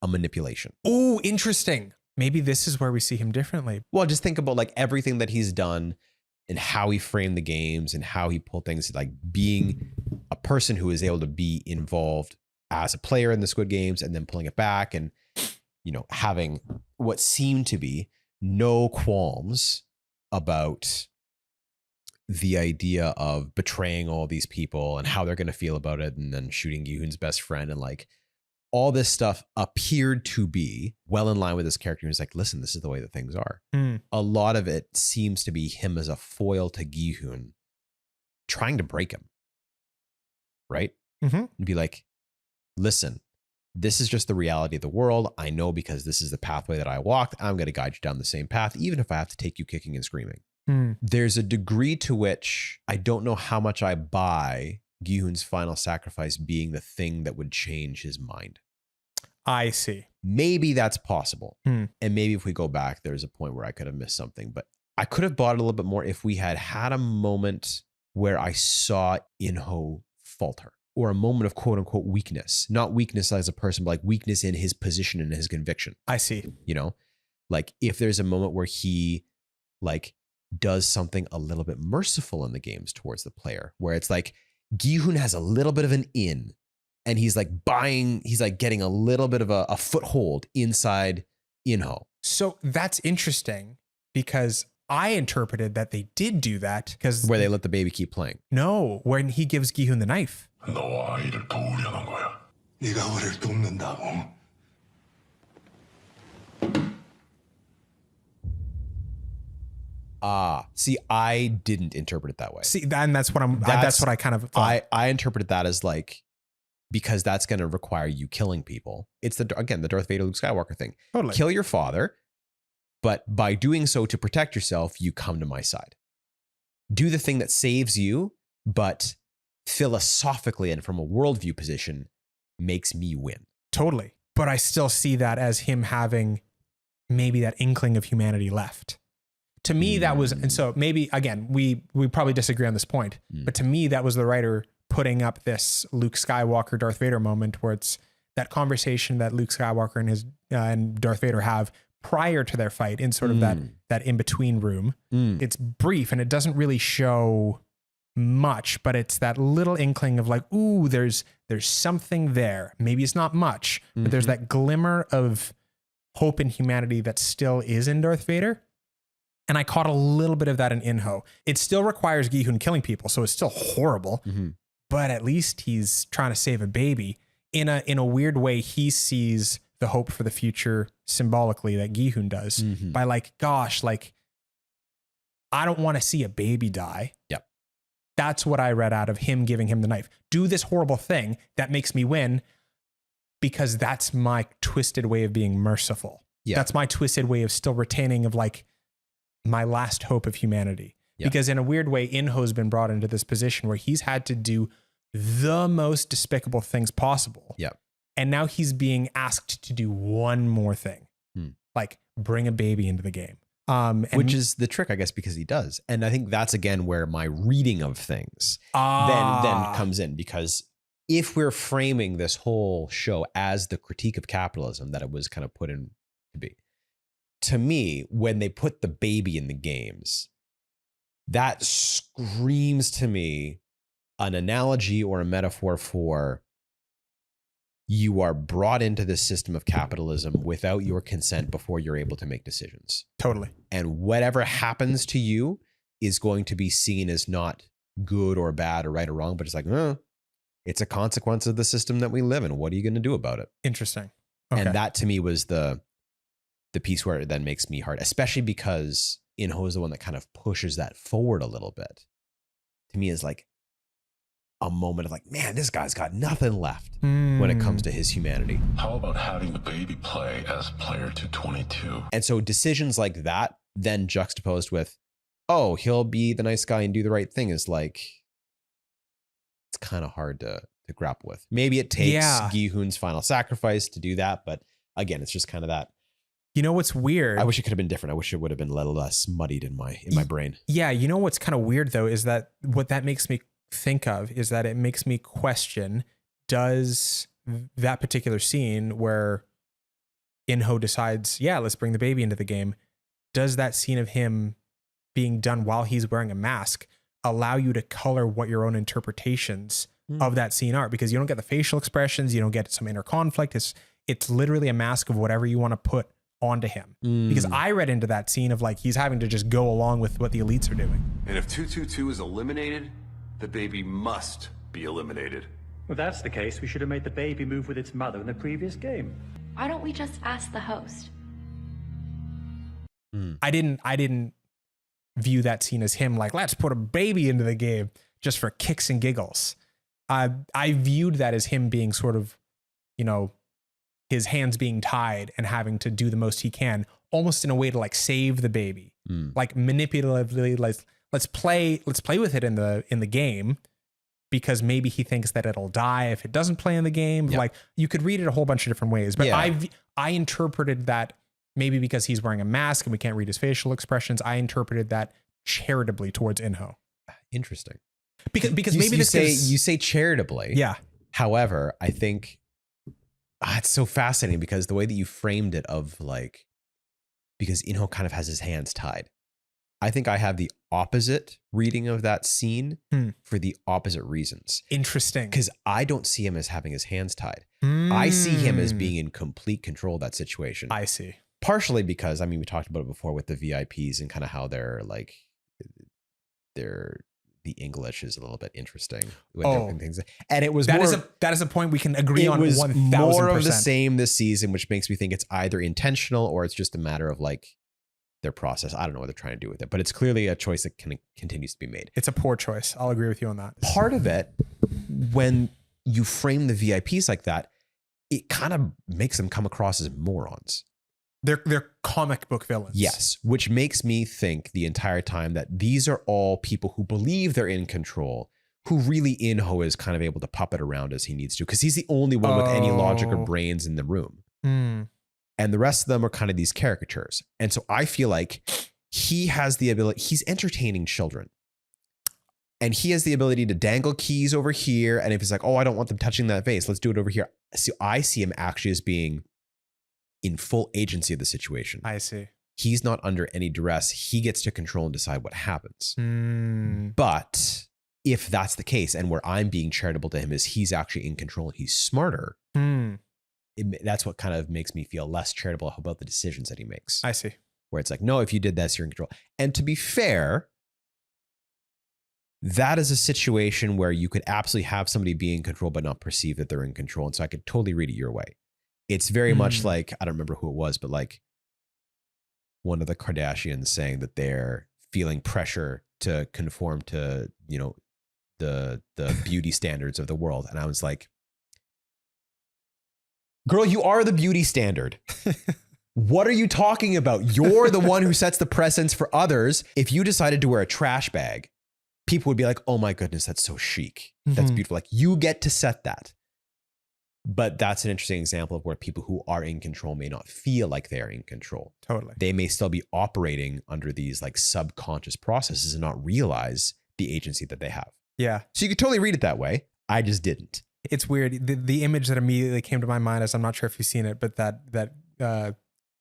a manipulation. Oh, interesting. Maybe this is where we see him differently. Well, just think about like everything that he's done and how he framed the games and how he pulled things, like being a person who is able to be involved as a player in the Squid Games and then pulling it back and, you know, having what seemed to be no qualms about the idea of betraying all these people and how they're going to feel about it, and then shooting Gi Hun's best friend, and like all this stuff appeared to be well in line with his character. He's like, listen, this is the way that things are. A lot of it seems to be him as a foil to Gi Hun trying to break him. Right? And be like, listen, this is just the reality of the world. I know because this is the pathway that I walked. I'm going to guide you down the same path, even if I have to take you kicking and screaming. There's a degree to which I don't know how much I buy Gi Hun's final sacrifice being the thing that would change his mind. I see. Maybe that's possible. And maybe if we go back, there's a point where I could have missed something, but I could have bought it a little bit more if we had had a moment where I saw In-ho falter, or a moment of quote unquote weakness, not weakness as a person, but like weakness in his position and his conviction. I see. You know, like if there's a moment where he like does something a little bit merciful in the games towards the player, where it's like Gi Hun has a little bit of an in, and he's like getting a little bit of a foothold inside Inho. So that's interesting because I interpreted that they did do that because Where they let the baby keep playing. no, when he gives Gi Hun the knife. 너와 아이를 도우려는 거야. 네가 우리를 돕는다고. See, I didn't interpret it that way. See, and that's what that's what I kind of thought. I interpreted that as like, because that's going to require you killing people. It's the Darth Vader, Luke Skywalker thing. Totally. Kill your father, but by doing so to protect yourself, you come to my side. Do the thing that saves you, but philosophically and from a worldview position makes me win. Totally. But I still see that as him having maybe that inkling of humanity left. To me, that was, and so maybe, again, we probably disagree on this point, but to me, that was the writer putting up this Luke Skywalker, Darth Vader moment where it's that conversation that Luke Skywalker and Darth Vader have prior to their fight in sort of that in-between room. It's brief and it doesn't really show much, but it's that little inkling of like, ooh, there's something there. Maybe it's not much, but there's that glimmer of hope and humanity that still is in Darth Vader. And I caught a little bit of that in Inho. It still requires Gi Hun killing people, so it's still horrible. But at least he's trying to save a baby. In a weird way, he sees the hope for the future symbolically that Gi Hun does by like, gosh, like, I don't want to see a baby die. Yep. That's what I read out of him giving him the knife. Do this horrible thing that makes me win because that's my twisted way of being merciful. Yeah. That's my twisted way of still retaining of like my last hope of humanity. Yeah. Because in a weird way, Inho's been brought into this position where he's had to do the most despicable things possible. Yeah. And now he's being asked to do one more thing, like bring a baby into the game. Which is the trick, I guess, because he does. And I think that's, again, where my reading of things then comes in. Because if we're framing this whole show as the critique of capitalism that it was kind of put in to be, to me, when they put the baby in the games, that screams to me an analogy or a metaphor for you are brought into this system of capitalism without your consent before you're able to make decisions. Totally. And whatever happens to you is going to be seen as not good or bad or right or wrong, but it's like, it's a consequence of the system that we live in. What are you going to do about it? Interesting. Okay. And that to me was the piece where it then makes me hard, especially because Inho is the one that kind of pushes that forward a little bit. To me is like a moment of like, man, this guy's got nothing left when it comes to his humanity. How about having the baby play as player 222? And so decisions like that then juxtaposed with, oh, he'll be the nice guy and do the right thing is like, it's kind of hard to grapple with. Maybe it takes Gi Hun's final sacrifice to do that. But again, it's just kind of that. You know what's weird? I wish it could have been different. I wish it would have been a little less muddied in my brain. Yeah. You know what's kind of weird though, is that what that makes me think of is that it makes me question, does that particular scene where Inho decides, yeah, let's bring the baby into the game, does that scene of him being done while he's wearing a mask allow you to color what your own interpretations of that scene are? Because you don't get the facial expressions, you don't get some inner conflict. It's literally a mask of whatever you want to put onto him. Because I read into that scene of like he's having to just go along with what the elites are doing. And if 222 is eliminated, the baby must be eliminated. Well, if that's the case, we should have made the baby move with its mother in the previous game. Why don't we just ask the host? I didn't view that scene as him like, let's put a baby into the game just for kicks and giggles. I viewed that as him being sort of, you know, his hands being tied and having to do the most he can, almost in a way to like save the baby, like manipulatively, like let's play with it in the game, because maybe he thinks that it'll die if it doesn't play in the game. Yep. Like you could read it a whole bunch of different ways, but I interpreted that maybe because he's wearing a mask and we can't read his facial expressions. I interpreted that charitably towards Inho. Interesting. Because maybe you say charitably. Yeah. However, I think it's so fascinating because the way that you framed it of like, because Inho kind of has his hands tied. I think I have the opposite reading of that scene for the opposite reasons. Interesting. Because I don't see him as having his hands tied. I see him as being in complete control of that situation. I see. Partially because, I mean, we talked about it before with the VIPs and kind of how they're like, the English is a little bit interesting. With different things. And it was that is a point we can agree on. It was 1000%. more of the same this season, which makes me think it's either intentional or it's just a matter of like their process. I don't know what they're trying to do with it, but it's clearly a choice that continues to be made. It's a poor choice. I'll agree with you on that. Part of it, when you frame the VIPs like that, it kind of makes them come across as morons. They're comic book villains. Yes, which makes me think the entire time that these are all people who believe they're in control, who really In-ho is kind of able to puppet around as he needs to, because he's the only one with any logic or brains in the room. And the rest of them are kind of these caricatures. And so I feel like he has the ability, he's entertaining children. And he has the ability to dangle keys over here. And if it's like, oh, I don't want them touching that vase, let's do it over here. So I see him actually as being in full agency of the situation. I see. He's not under any duress. He gets to control and decide what happens. But if that's the case, and where I'm being charitable to him is he's actually in control and he's smarter, that's what kind of makes me feel less charitable about the decisions that he makes. I see. Where it's like, no, if you did this, you're in control. And to be fair, that is a situation where you could absolutely have somebody be in control but not perceive that they're in control. And so I could totally read it your way. It's very much like, I don't remember who it was, but like one of the Kardashians saying that they're feeling pressure to conform to, you know, the beauty standards of the world. And I was like, girl, you are the beauty standard. What are you talking about? You're the one who sets the precedence for others. If you decided to wear a trash bag, people would be like, oh my goodness, that's so chic. That's beautiful. Like, you get to set that. But that's an interesting example of where people who are in control may not feel like they are in control. Totally. They may still be operating under these like subconscious processes and not realize the agency that they have. Yeah. So you could totally read it that way. I just didn't. It's weird. The image that immediately came to my mind is, I'm not sure if you've seen it, but that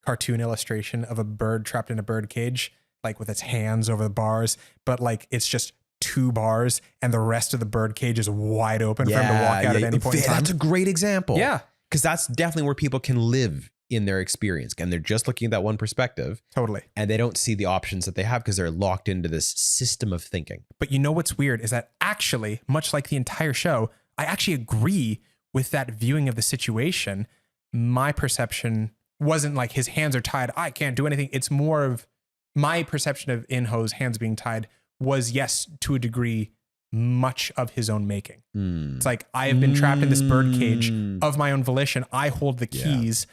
cartoon illustration of a bird trapped in a bird cage, like with its hands over the bars, but like it's just 2 bars and the rest of the bird cage is wide open for him to walk out at any point in time. That's a great example. Yeah. Because that's definitely where people can live in their experience. And they're just looking at that one perspective. Totally. And they don't see the options that they have because they're locked into this system of thinking. But you know what's weird is that actually, much like the entire show, I actually agree with that viewing of the situation. My perception wasn't like his hands are tied, I can't do anything. It's more of my perception of In-ho's hands being tied was, yes, to a degree, much of his own making. It's like, I have been trapped in this bird cage of my own volition. I hold the keys.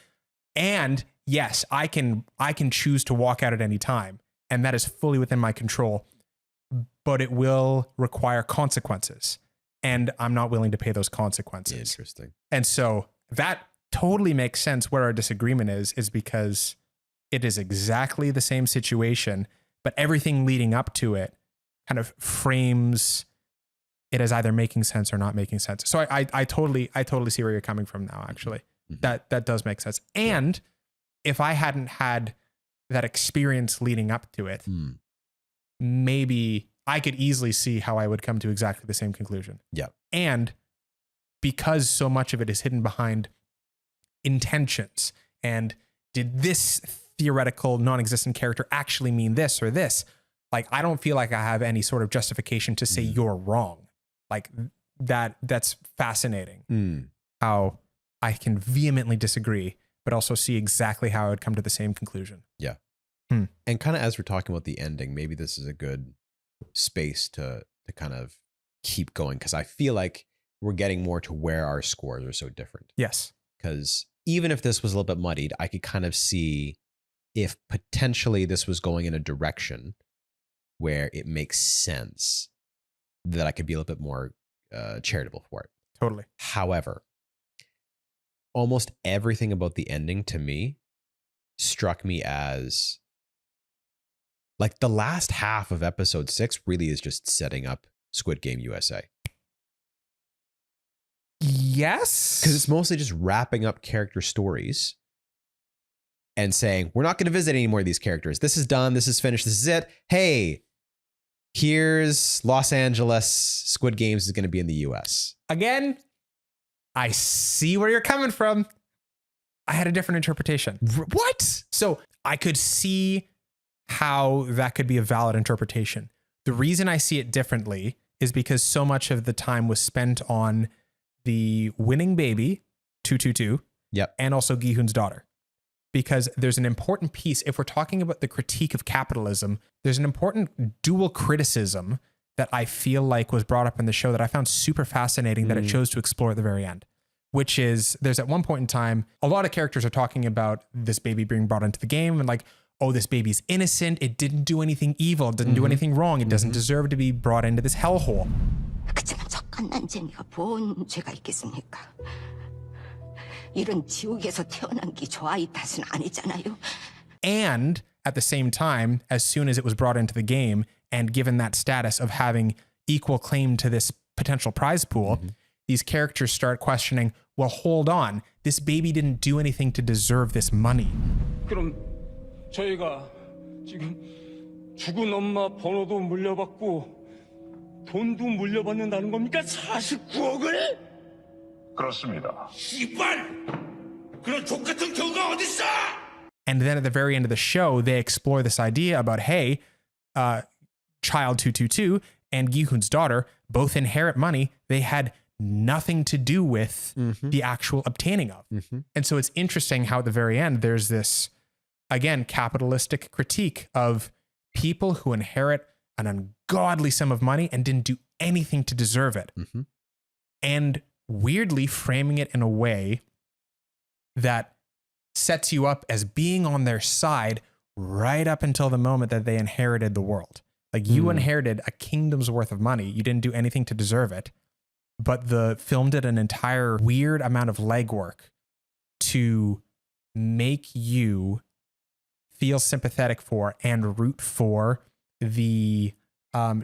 And yes, I can choose to walk out at any time. And that is fully within my control. But it will require consequences. And I'm not willing to pay those consequences. Interesting. And so that totally makes sense. Where our disagreement is because it is exactly the same situation, but everything leading up to it kind of frames it as either making sense or not making sense. So I totally see where you're coming from now, actually. That does make sense. And if I hadn't had that experience leading up to it, maybe I could easily see how I would come to exactly the same conclusion. Yeah. And because so much of it is hidden behind intentions and did this theoretical non-existent character actually mean this or this? Like, I don't feel like I have any sort of justification to say you're wrong. Like that's fascinating. How I can vehemently disagree, but also see exactly how I would come to the same conclusion. Yeah. And kind of as we're talking about the ending, maybe this is a good space to kind of keep going, because I feel like we're getting more to where our scores are so different. Yes. Because even if this was a little bit muddied, I could kind of see if potentially this was going in a direction where it makes sense that I could be a little bit more charitable for it. Totally. However, almost everything about the ending to me struck me as like the last half of episode 6 really is just setting up Squid Game USA. Yes. Because it's mostly just wrapping up character stories and saying, we're not going to visit any more of these characters. This is done. This is finished. This is it. Hey, here's Los Angeles. Squid Games is going to be in the US. Again, I see where you're coming from. I had a different interpretation. What? So I could see how that could be a valid interpretation. The reason I see it differently is because so much of the time was spent on the winning baby, 222, yep, and also Gi Hun's daughter. Because there's an important piece, if we're talking about the critique of capitalism, there's an important dual criticism that I feel like was brought up in the show that I found super fascinating that it chose to explore at the very end, which is there's at one point in time, a lot of characters are talking about this baby being brought into the game and like, oh, this baby's innocent. It didn't do anything evil. It didn't do anything wrong. It doesn't deserve to be brought into this hellhole. 그치만 착한 난쟁이가 뭔 죄가 있겠습니까? 이런 지옥에서 태어난 게 저 아이 탓은 아니잖아요. And at the same time, as soon as it was brought into the game and given that status of having equal claim to this potential prize pool, these characters start questioning, well, hold on, this baby didn't do anything to deserve this money. 그럼 저희가 지금 죽은 엄마 번호도 물려받고 돈도 물려받는다는 겁니까? 49억을? 그렇습니다. 씨발! 그런 족 같은 경우가 어딨어? And then at the very end of the show, they explore this idea about, hey, child 222 and Gi Hun's daughter both inherit money they had nothing to do with the actual obtaining of. And so it's interesting how at the very end, there's this, again, capitalistic critique of people who inherit an ungodly sum of money and didn't do anything to deserve it. And weirdly framing it in a way that sets you up as being on their side right up until the moment that they inherited the world. Like you inherited a kingdom's worth of money. You didn't do anything to deserve it. But the film did an entire weird amount of legwork to make you feel sympathetic for and root for the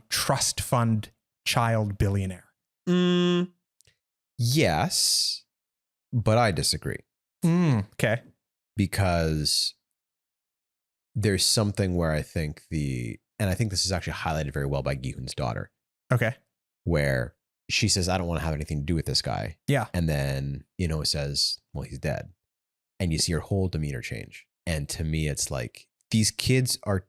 trust fund child billionaire. Yes, but I disagree. Okay. Because there's something where I think and I think this is actually highlighted very well by Gi Hun's daughter. Okay. Where she says, I don't want to have anything to do with this guy. Yeah. And then, it says, well, he's dead. And you see her whole demeanor change. And to me, it's like, these kids are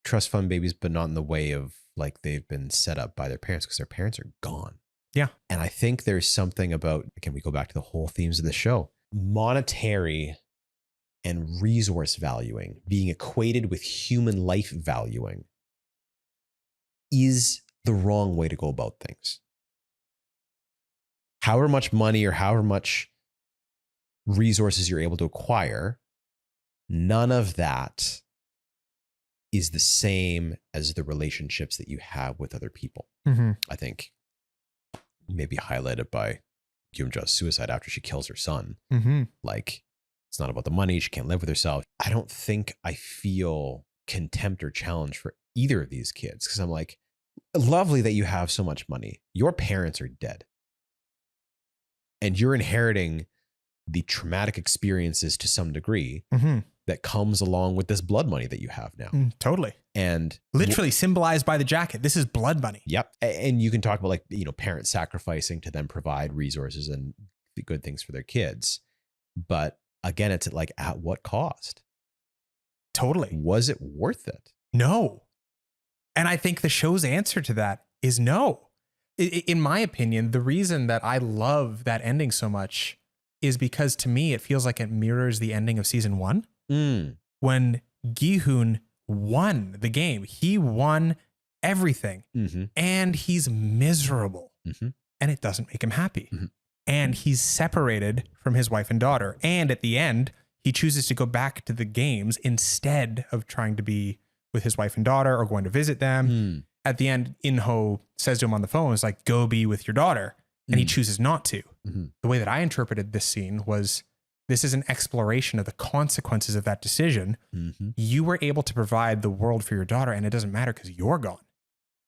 trust fund babies, but not in the way of like they've been set up by their parents because their parents are gone. Yeah. And I think there's something about, again, we go back to the whole themes of the show, monetary and resource valuing, being equated with human life valuing is the wrong way to go about things. However much money or however much resources you're able to acquire, none of that is the same as the relationships that you have with other people. I think maybe highlighted by Gi Hun's suicide after she kills her son. Like, it's not about the money. She can't live with herself. I don't think I feel contempt or challenge for either of these kids because I'm like, lovely that you have so much money. Your parents are dead. And you're inheriting the traumatic experiences to some degree that comes along with this blood money that you have now. Totally. And literally symbolized by the jacket. This is blood money. Yep. And you can talk about like, parents sacrificing to then provide resources and good things for their kids. But again, it's like, at what cost? Totally. Was it worth it? No. And I think the show's answer to that is no. In my opinion, the reason that I love that ending so much is because to me, it feels like it mirrors the ending of season 1. When Gi Hun won the game, he won everything and he's miserable and it doesn't make him happy. And he's separated from his wife and daughter. And at the end, he chooses to go back to the games instead of trying to be with his wife and daughter or going to visit them. At the end, In-ho says to him on the phone, it's like, go be with your daughter. And he chooses not to. The way that I interpreted this scene was, this is an exploration of the consequences of that decision. You were able to provide the world for your daughter and it doesn't matter because you're gone.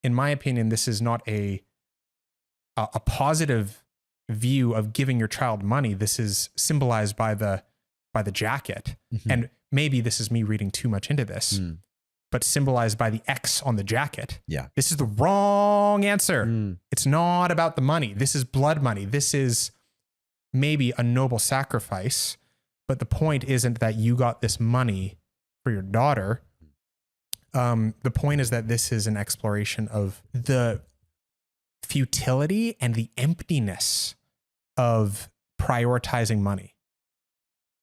In my opinion, this is not a positive view of giving your child money. This is symbolized by the jacket. And maybe this is me reading too much into this, but symbolized by the X on the jacket. Yeah. This is the wrong answer. It's not about the money. This is blood money. This is maybe a noble sacrifice, but the point isn't that you got this money for your daughter. The point is that this is an exploration of the futility and the emptiness of prioritizing money.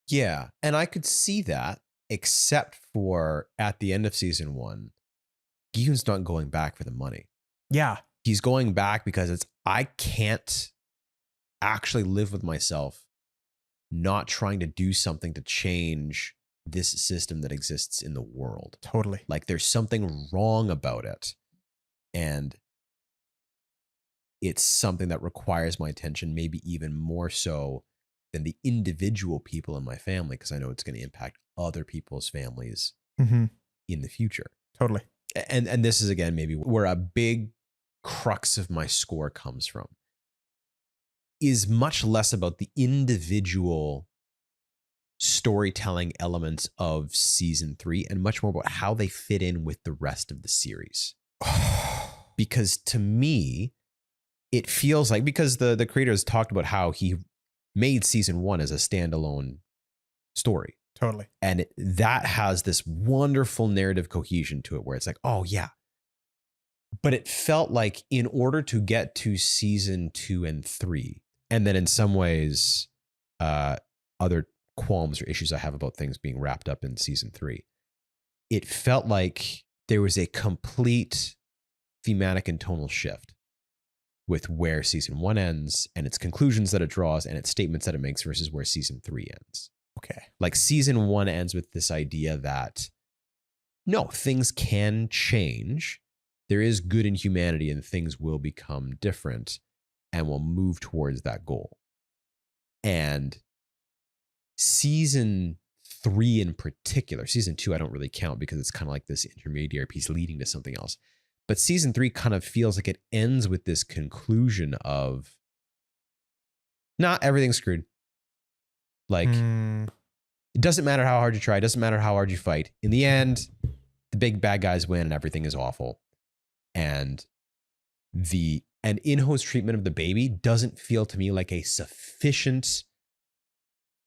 Yeah. And I could see that, except for at the end of season 1, Gi Hun's not going back for the money. Yeah. He's going back because I can't actually live with myself not trying to do something to change this system that exists in the world. Totally. Like there's something wrong about it. And it's something that requires my attention, maybe even more so than the individual people in my family, because I know it's going to impact other people's families in the future. Totally. And this is, again, maybe where a big crux of my score comes from, is much less about the individual storytelling elements of season 3 and much more about how they fit in with the rest of the series. Because to me, it feels like, because the creators talked about how he made season 1 as a standalone story. Totally. And that has this wonderful narrative cohesion to it where it's like, oh yeah. But it felt like in order to get to season 2 and 3, and then in some ways, other qualms or issues I have about things being wrapped up in season 3, it felt like there was a complete thematic and tonal shift with where season 1 ends and its conclusions that it draws and its statements that it makes versus where season 3 ends. Okay. Like season 1 ends with this idea that no, things can change. There is good in humanity and things will become different and will move towards that goal. And season 3 in particular, season 2, I don't really count because it's kind of like this intermediary piece leading to something else. But season 3 kind of feels like it ends with this conclusion of, nah, everything's screwed. Like, it doesn't matter how hard you try. It doesn't matter how hard you fight. In the end, the big bad guys win and everything is awful. And In-Ho's treatment of the baby doesn't feel to me like a sufficient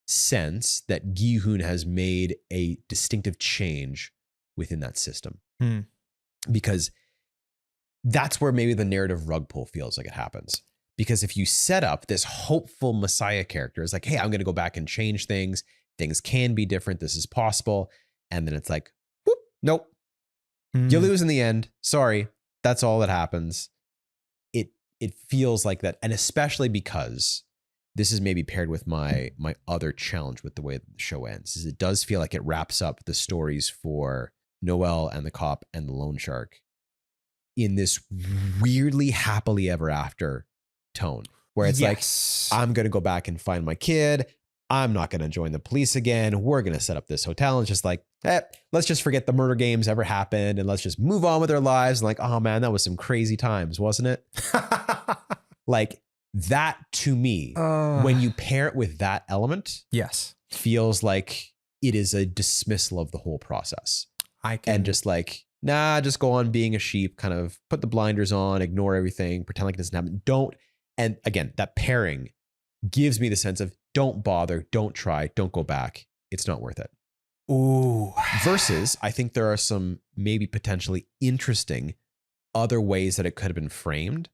sense that Gi Hun has made a distinctive change within that system. Because that's where maybe the narrative rug pull feels like it happens. Because if you set up this hopeful Messiah character as like, hey, I'm going to go back and change things. Things can be different. This is possible. And then it's like, whoop, nope. You lose in the end. Sorry. That's all that happens. It feels like that. And especially because this is maybe paired with my other challenge with the way that the show ends, is it does feel like it wraps up the stories for Noelle and the cop and the loan shark in this weirdly happily ever after tone, where it's like, I'm going to go back and find my kid. I'm not going to join the police again. We're going to set up this hotel. And it's just like, let's just forget the murder games ever happened and let's just move on with our lives. And like, oh man, that was some crazy times, wasn't it? Like that to me, when you pair it with that element, yes, feels like it is a dismissal of the whole process. And just like, nah, just go on being a sheep, kind of put the blinders on, ignore everything, pretend like it doesn't happen. Don't. And again, that pairing gives me the sense of don't bother, don't try, don't go back. It's not worth it. Ooh. Versus, I think there are some maybe potentially interesting other ways that it could have been framed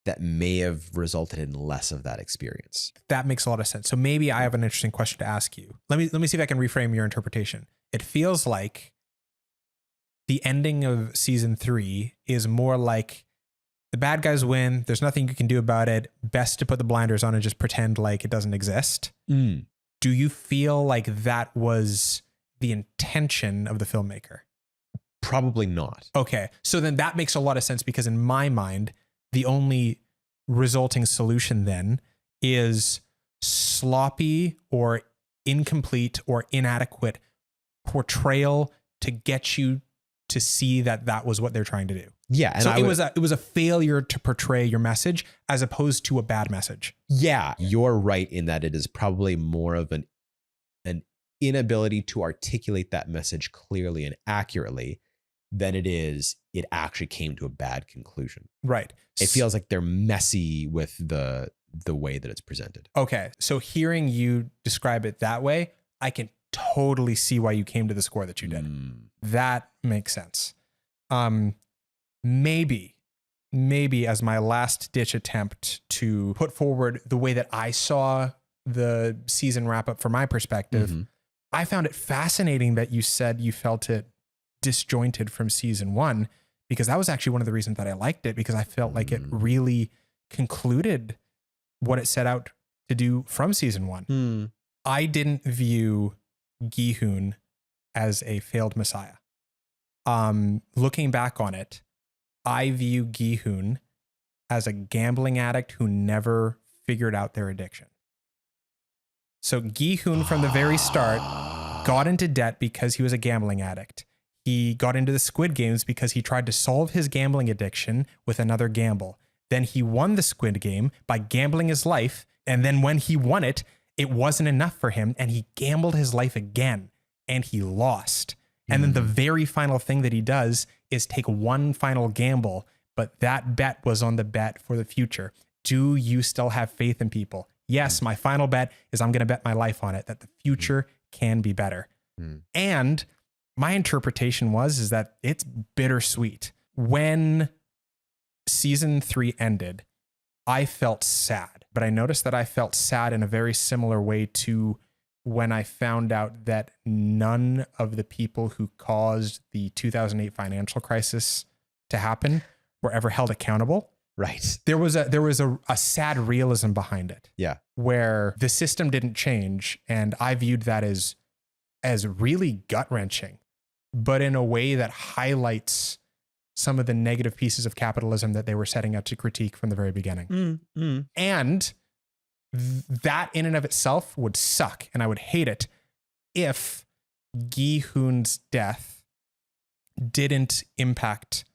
that may have resulted in less of that experience. That makes a lot of sense. So maybe I have an interesting question to ask you. Let me see if I can reframe your interpretation. It feels like the ending of season 3 is more like the bad guys win. There's nothing you can do about it. Best to put the blinders on and just pretend like it doesn't exist. Do you feel like that was the intention of the filmmaker? Probably not. Okay. So then that makes a lot of sense, because in my mind, the only resulting solution then is sloppy or incomplete or inadequate portrayal to get you to see that that was what they're trying to do. Yeah. And so it was a failure to portray your message as opposed to a bad message. Yeah, you're right in that it is probably more of an inability to articulate that message clearly and accurately than it is it actually came to a bad conclusion. Right. It feels like they're messy with the way that it's presented. Okay. So hearing you describe it that way, I can totally see why you came to the score that you did. That makes sense. Maybe as my last ditch attempt to put forward the way that I saw the season wrap up from my perspective, I found it fascinating that you said you felt it disjointed from season 1, because that was actually one of the reasons that I liked it, because I felt like it really concluded what it set out to do from season 1. I didn't view Gi Hun as a failed messiah. Looking back on it, I view Gi Hun as a gambling addict who never figured out their addiction. So Gi Hun from the very start got into debt because he was a gambling addict. He got into the Squid Games because he tried to solve his gambling addiction with another gamble. Then he won the Squid Game by gambling his life. And then when he won it, it wasn't enough for him. And he gambled his life again and he lost. And then the very final thing that he does is take one final gamble. But that bet was on the bet for the future. Do you still have faith in people? Yes, my final bet is I'm going to bet my life on it, that the future can be better. And my interpretation is that it's bittersweet. When season 3 ended, I felt sad, but I noticed that I felt sad in a very similar way to when I found out that none of the people who caused the 2008 financial crisis to happen were ever held accountable. Right. There was a sad realism behind it. Yeah. Where the system didn't change, and I viewed that as really gut-wrenching, but in a way that highlights some of the negative pieces of capitalism that they were setting out to critique from the very beginning. And that in and of itself would suck, and I would hate it if Gi Hun's death didn't impact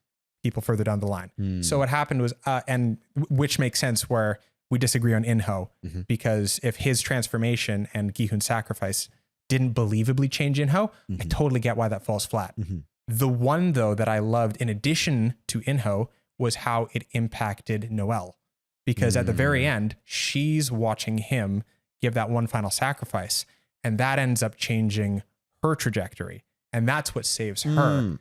people further down the line. So what happened was, and which makes sense where we disagree on Inho, because if his transformation and Gi Hun's sacrifice didn't believably change Inho, I totally get why that falls flat. The one, though, that I loved in addition to Inho was how it impacted Noelle. Because at the very end, she's watching him give that one final sacrifice. And that ends up changing her trajectory. And that's what saves her.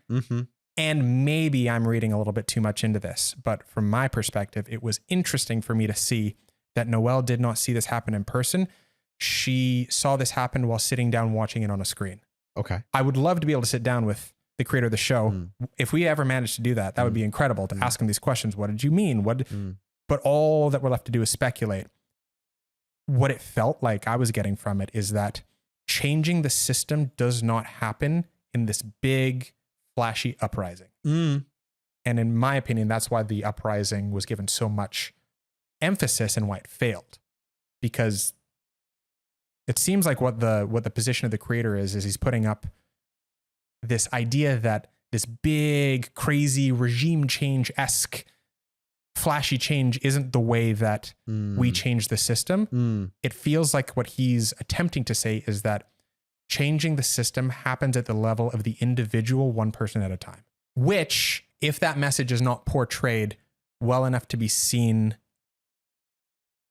And maybe I'm reading a little bit too much into this, but from my perspective, it was interesting for me to see that Noelle did not see this happen in person. She saw this happen while sitting down watching it on a screen. Okay. I would love to be able to sit down with the creator of the show. If we ever managed to do that, that would be incredible, to ask him these questions. What did you mean? But all that we're left to do is speculate. What it felt like I was getting from it is that changing the system does not happen in this big, flashy uprising. And in my opinion, that's why the uprising was given so much emphasis and why it failed. Because it seems like what the position of the creator is he's putting up this idea that this big, crazy regime change-esque flashy change isn't the way that we change the system. It feels like what he's attempting to say is that changing the system happens at the level of the individual, one person at a time, which, if that message is not portrayed well enough to be seen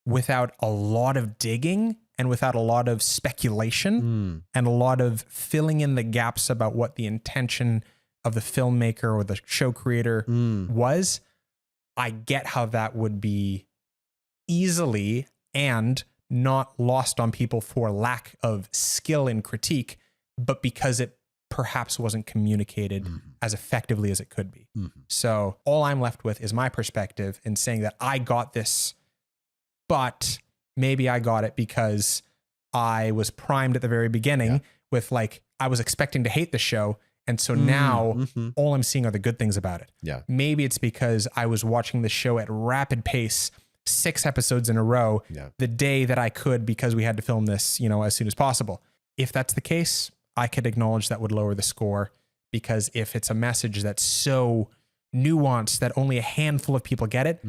without a lot of digging and without a lot of speculation and a lot of filling in the gaps about what the intention of the filmmaker or the show creator was, I get how that would be easily and not lost on people for lack of skill in critique, but because it perhaps wasn't communicated as effectively as it could be. So all I'm left with is my perspective in saying that I got this, but maybe I got it because I was primed at the very beginning with I was expecting to hate the show. And so now all I'm seeing are the good things about it. Yeah. Maybe it's because I was watching the show at rapid pace, 6 episodes in a row, the day that I could, because we had to film this, as soon as possible. If that's the case, I could acknowledge that would lower the score, because if it's a message that's so nuanced that only a handful of people get it,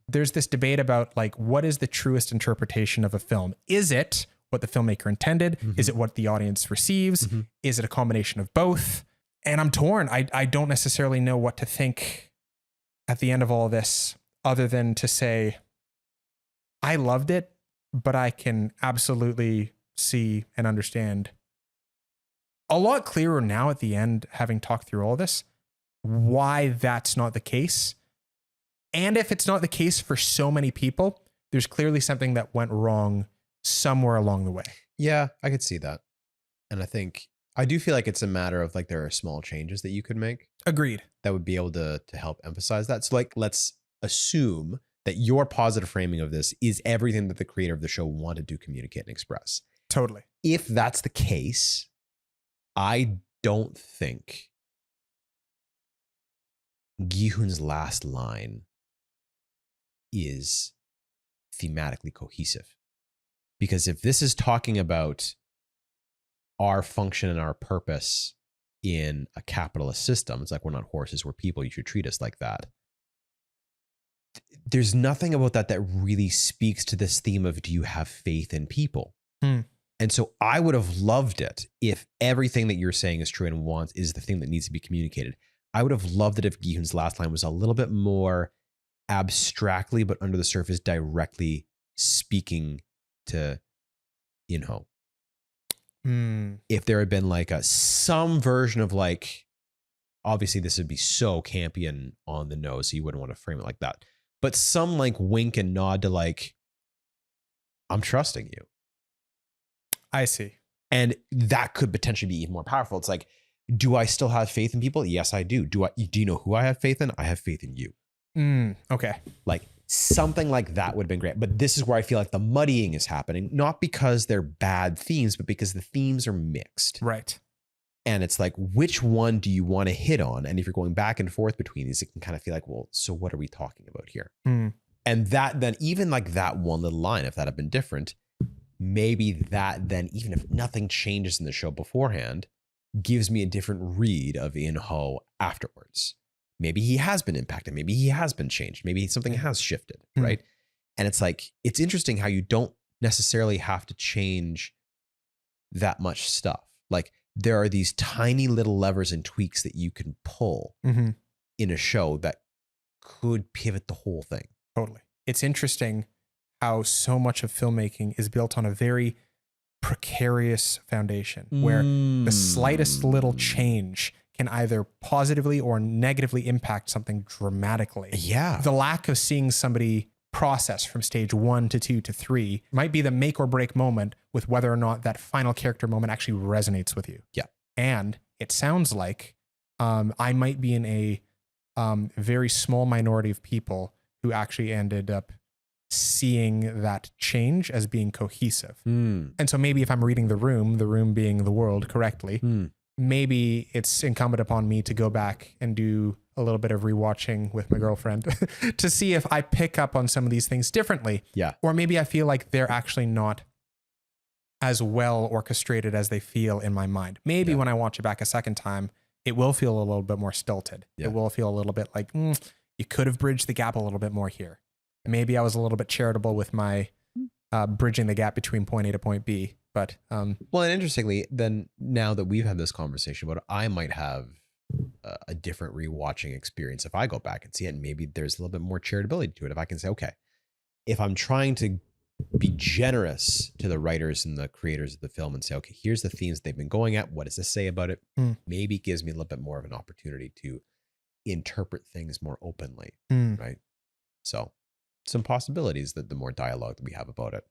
there's this debate about what is the truest interpretation of a film? Is it what the filmmaker intended? Is it what the audience receives? Is it a combination of both? And I'm torn. I don't necessarily know what to think at the end of all this, other than to say, I loved it, but I can absolutely see and understand a lot clearer now at the end, having talked through all this, why that's not the case. And if it's not the case for so many people, there's clearly something that went wrong somewhere along the way. Yeah, I could see that. And I do feel like it's a matter of like, there are small changes that you could make. Agreed. That would be able to help emphasize that. So like, let's assume that your positive framing of this is everything that the creator of the show wanted to communicate and express. Totally. If that's the case, I don't think Gi Hun's last line is thematically cohesive. Because if this is talking about our function and our purpose in a capitalist system, it's like, we're not horses, we're people, you should treat us like that. There's nothing about that really speaks to this theme of, do you have faith in people? And so I would have loved it if everything that you're saying is true and wants is the thing that needs to be communicated. I would have loved it if Gi Hun's last line was a little bit more abstractly, but under the surface, directly speaking to In-ho. If there had been like some version of like, obviously this would be so campy and on the nose, so you wouldn't want to frame it like that. But some like wink and nod to like, I'm trusting you. I see. And that could potentially be even more powerful. It's like, do I still have faith in people? Yes, I do. Do you know who I have faith in? I have faith in you. Okay. Like something like that would have been great. But this is where I feel like the muddying is happening, not because they're bad themes, but because the themes are mixed. Right. And it's like, which one do you want to hit on? And if you're going back and forth between these, it can kind of feel like, well, so what are we talking about here? And that then, even like that one little line, if that had been different, maybe that then, even if nothing changes in the show beforehand, gives me a different read of In-ho afterwards. Maybe he has been impacted. Maybe he has been changed. Maybe something has shifted, right? And it's like, it's interesting how you don't necessarily have to change that much stuff. Like, there are these tiny little levers and tweaks that you can pull in a show that could pivot the whole thing. Totally. It's interesting how so much of filmmaking is built on a very precarious foundation where the slightest little change can either positively or negatively impact something dramatically. Yeah. The lack of seeing somebody process from stage 1 to 2 to 3 might be the make or break moment with whether or not that final character moment actually resonates with you. Yeah. And it sounds like I might be in a very small minority of people who actually ended up seeing that change as being cohesive. And so maybe if I'm reading the room being the world correctly, maybe it's incumbent upon me to go back and do a little bit of rewatching with my girlfriend to see if I pick up on some of these things differently. Yeah. Or maybe I feel like they're actually not as well orchestrated as they feel in my mind. Maybe when I watch it back a second time, it will feel a little bit more stilted. It will feel a little bit like, you could have bridged the gap a little bit more here. Maybe I was a little bit charitable with my bridging the gap between point A to point B. But well, and interestingly, then now that we've had this conversation about it, I might have a different rewatching experience if I go back and see it. And maybe there's a little bit more charitability to it. If I can say, okay, if I'm trying to be generous to the writers and the creators of the film and say, okay, here's the themes they've been going at. What does this say about it? Maybe it gives me a little bit more of an opportunity to interpret things more openly. Right. So some possibilities that the more dialogue that we have about it,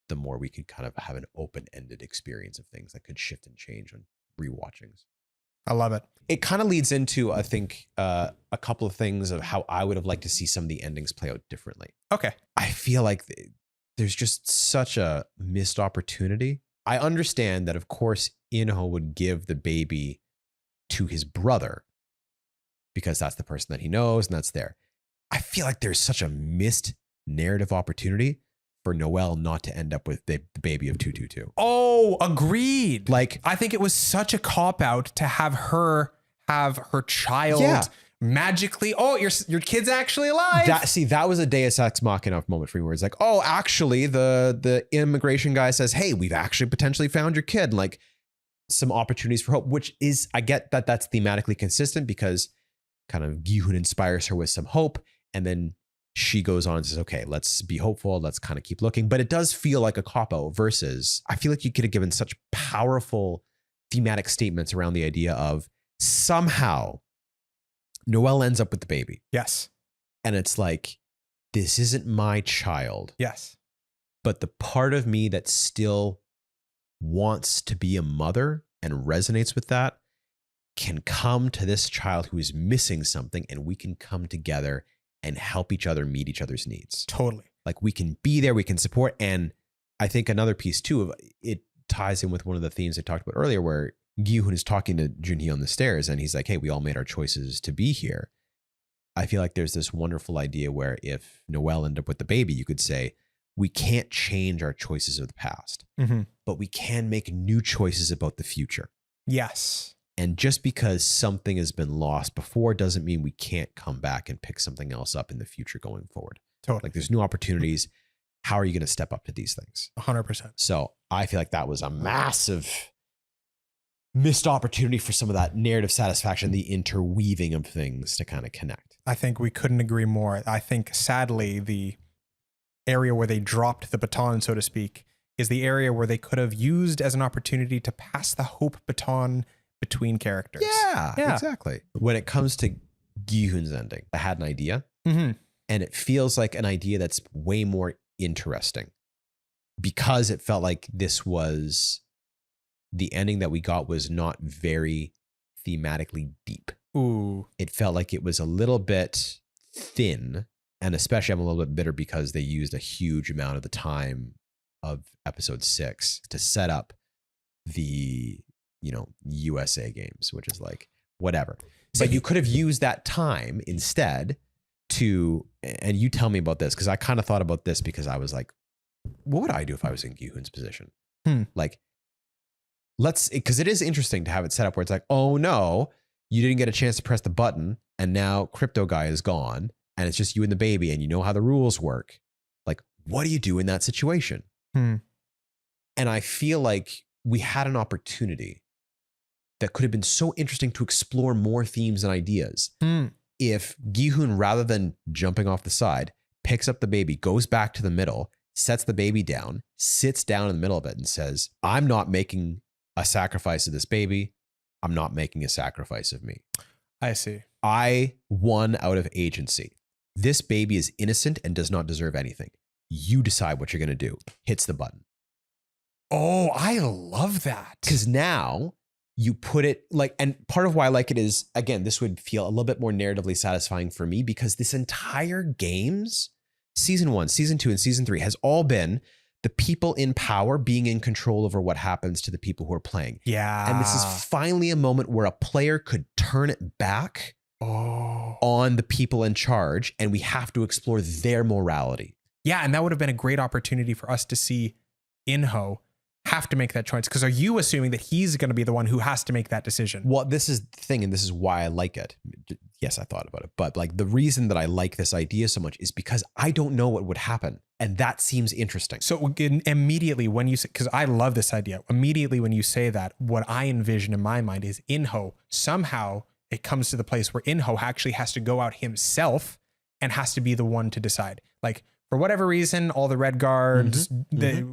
the more we could kind of have an open-ended experience of things that could shift and change on rewatchings. I love it. It kind of leads into, I think, a couple of things of how I would have liked to see some of the endings play out differently. Okay. I feel like there's just such a missed opportunity. I understand that, of course, In-ho would give the baby to his brother because that's the person that he knows and that's there. I feel like there's such a missed narrative opportunity for Noelle not to end up with the baby of 222. Oh, agreed. Like, I think it was such a cop-out to have her child magically, oh, your kid's actually alive. That was a Deus Ex Machina moment for me, where it's like, oh, actually, the immigration guy says, hey, we've actually potentially found your kid, and like some opportunities for hope, which is, I get that that's thematically consistent because kind of Gi Hun inspires her with some hope, and then she goes on and says, okay, let's be hopeful, let's kind of keep looking. But it does feel like a cop-out versus, I feel like you could have given such powerful thematic statements around the idea of somehow Noelle ends up with the baby. Yes. And it's like, this isn't my child. Yes. But the part of me that still wants to be a mother and resonates with that can come to this child who is missing something, and we can come together and help each other meet each other's needs. Totally. Like we can be there, we can support. And I think another piece too of it ties in with one of the themes I talked about earlier, where Gi Hun is talking to Junhee on the stairs and he's like, hey, we all made our choices to be here. I feel like there's this wonderful idea where if Noelle ended up with the baby, you could say, we can't change our choices of the past, but we can make new choices about the future. Yes. And just because something has been lost before doesn't mean we can't come back and pick something else up in the future going forward. Totally. Like there's new opportunities. How are you going to step up to these things? 100%. So I feel like that was a massive missed opportunity for some of that narrative satisfaction, the interweaving of things to kind of connect. I think we couldn't agree more. I think sadly, the area where they dropped the baton, so to speak, is the area where they could have used as an opportunity to pass the hope baton between characters. Yeah, exactly. When it comes to Gi Hun's ending, I had an idea, and it feels like an idea that's way more interesting because it felt like this was the ending that we got was not very thematically deep. Ooh. It felt like it was a little bit thin, and especially I'm a little bit bitter because they used a huge amount of the time of episode 6 to set up the USA games, which is like whatever. But you could have used that time instead to, and you tell me about this, because I kind of thought about this because I was like, what would I do if I was in Gi Hun's position? Like, because it is interesting to have it set up where it's like, oh no, you didn't get a chance to press the button and now crypto guy is gone and it's just you and the baby and you know how the rules work. Like, what do you do in that situation? And I feel like we had an opportunity that could have been so interesting to explore more themes and ideas. If Gi Hun, rather than jumping off the side, picks up the baby, goes back to the middle, sets the baby down, sits down in the middle of it and says, I'm not making a sacrifice of this baby. I'm not making a sacrifice of me. I see. I won out of agency. This baby is innocent and does not deserve anything. You decide what you're going to do. Hits the button. Oh, I love that. Because now you put it like, and part of why I like it is, again, this would feel a little bit more narratively satisfying for me because this entire games, season 1, season 2, and season 3 has all been the people in power being in control over what happens to the people who are playing. Yeah. And this is finally a moment where a player could turn it back on the people in charge, and we have to explore their morality. Yeah, and that would have been a great opportunity for us to see In-ho have to make that choice. Because are you assuming that he's going to be the one who has to make that decision? Well, this is the thing, and this is why I like it. Yes, I thought about it, but like the reason that I like this idea so much is because I don't know what would happen, and that seems interesting. So immediately when you say, because I love this idea, immediately when you say that, what I envision in my mind is In-ho. Somehow it comes to the place where In-ho actually has to go out himself and has to be the one to decide. Like, for whatever reason, all the red guards, they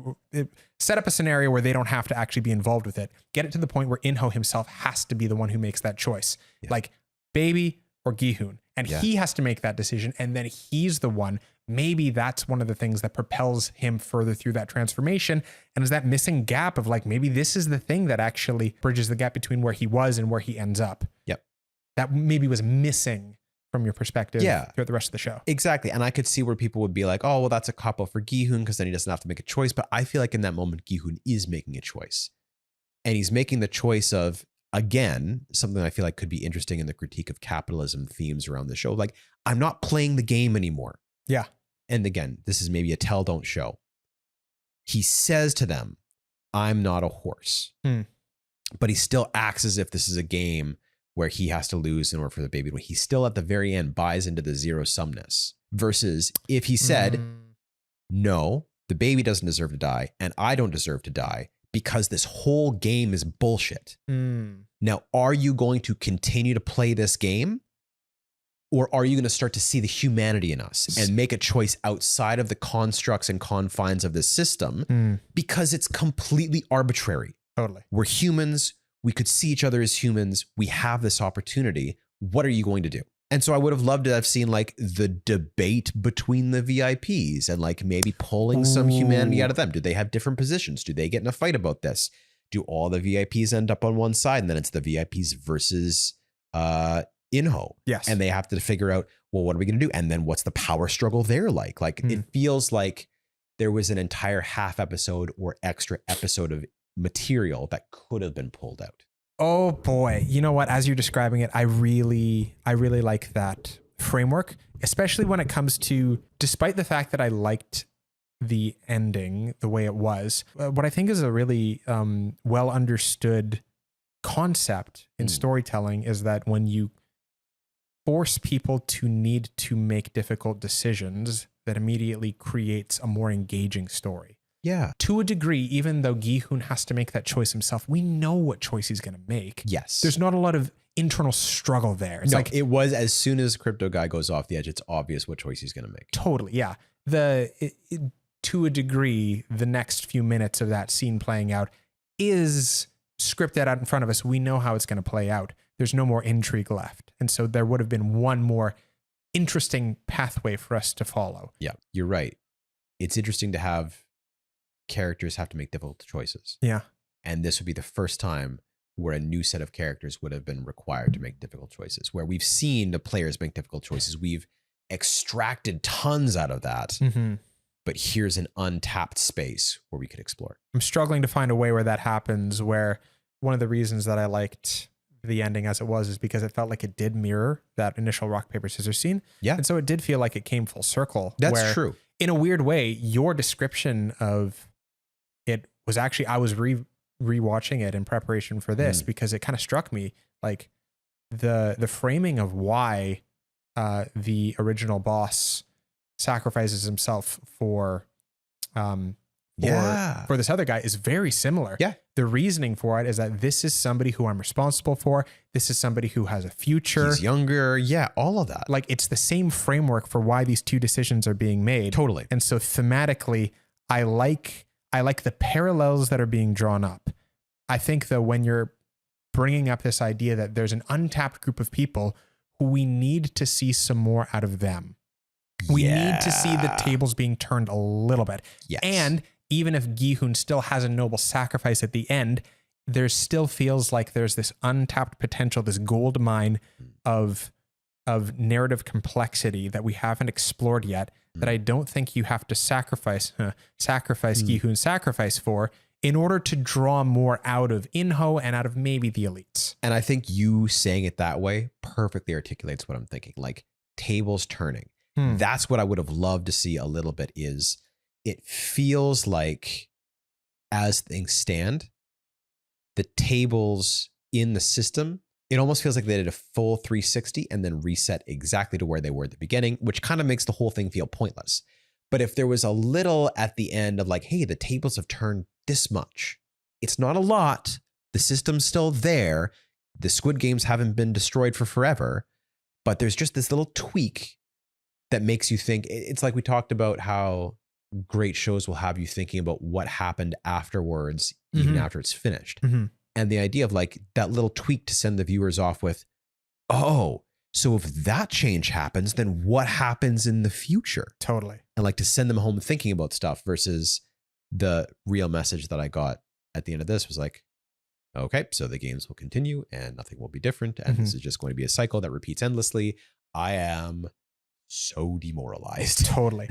set up a scenario where they don't have to actually be involved with it. Get it to the point where In-ho himself has to be the one who makes that choice. Yeah. Like baby or Gi Hun. And he has to make that decision. And then he's the one. Maybe that's one of the things that propels him further through that transformation. And is that missing gap of like, maybe this is the thing that actually bridges the gap between where he was and where he ends up. Yep. That maybe was missing from your perspective throughout the rest of the show. Exactly. And I could see where people would be like, oh, well, that's a cop-out for Gi Hun because then he doesn't have to make a choice. But I feel like in that moment, Gi Hun is making a choice. And he's making the choice of, again, something I feel like could be interesting in the critique of capitalism themes around the show. Like, I'm not playing the game anymore. Yeah. And again, this is maybe a tell don't show. He says to them, I'm not a horse. But he still acts as if this is a game where he has to lose in order for the baby to win. He still at the very end buys into the zero sumness. Versus if he said, no, the baby doesn't deserve to die and I don't deserve to die because this whole game is bullshit. Now, are you going to continue to play this game? Or are you going to start to see the humanity in us and make a choice outside of the constructs and confines of the system because it's completely arbitrary? Totally. We're humans. We could see each other as humans. We have this opportunity. What are you going to do? And so I would have loved to have seen like the debate between the VIPs and like maybe pulling some humanity out of them. Do they have different positions? Do they get in a fight about this? Do all the VIPs end up on one side and then it's the VIPs versus Inho? Yes. And they have to figure out, well, what are we going to do? And then what's the power struggle there like? Like it feels like there was an entire half episode or extra episode of material that could have been pulled out. Oh boy. You know what? As you're describing it, I really like that framework, especially when it comes to, despite the fact that I liked the ending the way it was, what I think is a really well understood concept in storytelling is that when you force people to need to make difficult decisions, that immediately creates a more engaging story. Yeah. To a degree, even though Gi Hun has to make that choice himself, we know what choice he's going to make. Yes. There's not a lot of internal struggle there. It's no, like it was as soon as Crypto Guy goes off the edge, it's obvious what choice he's going to make. Totally. Yeah. To a degree, the next few minutes of that scene playing out is scripted out in front of us. We know how it's going to play out. There's no more intrigue left. And so there would have been one more interesting pathway for us to follow. Yeah, you're right. It's interesting to have characters have to make difficult choices. Yeah. And this would be the first time where a new set of characters would have been required to make difficult choices, where we've seen the players make difficult choices. We've extracted tons out of that. But here's an untapped space where we could explore. I'm struggling to find a way where that happens, where one of the reasons that I liked the ending as it was is because it felt like it did mirror that initial rock, paper, scissors scene. Yeah. And so it did feel like it came full circle. That's true. In a weird way, your description of it was actually, I was rewatching it in preparation for this because it kind of struck me like the framing of why the original boss sacrifices himself for this other guy is very similar. Yeah. The reasoning for it is that this is somebody who I'm responsible for. This is somebody who has a future. He's younger. Yeah. All of that. Like it's the same framework for why these two decisions are being made. Totally. And so thematically, I like the parallels that are being drawn up. I think though, when you're bringing up this idea that there's an untapped group of people who we need to see some more out of them. We need to see the tables being turned a little bit. Yes. And even if Gi Hun still has a noble sacrifice at the end, there still feels like there's this untapped potential, this gold mine of narrative complexity that we haven't explored yet, that I don't think you have to sacrifice Gi Hun sacrifice for in order to draw more out of Inho and out of maybe the elites. And I think you saying it that way perfectly articulates what I'm thinking. Like tables turning. That's what I would have loved to see a little bit. Is it feels like as things stand, the tables in the system, it almost feels like they did a full 360 and then reset exactly to where they were at the beginning, which kind of makes the whole thing feel pointless. But if there was a little at the end of like, hey, the tables have turned this much, it's not a lot. The system's still there. The Squid Games haven't been destroyed for forever, but there's just this little tweak that makes you think. It's like we talked about how great shows will have you thinking about what happened afterwards, even after it's finished. And the idea of like that little tweak to send the viewers off with, oh, so if that change happens, then what happens in the future? Totally. And like to send them home thinking about stuff versus the real message that I got at the end of this was like, okay, so the games will continue and nothing will be different. And this is just going to be a cycle that repeats endlessly. I am so demoralized. Totally.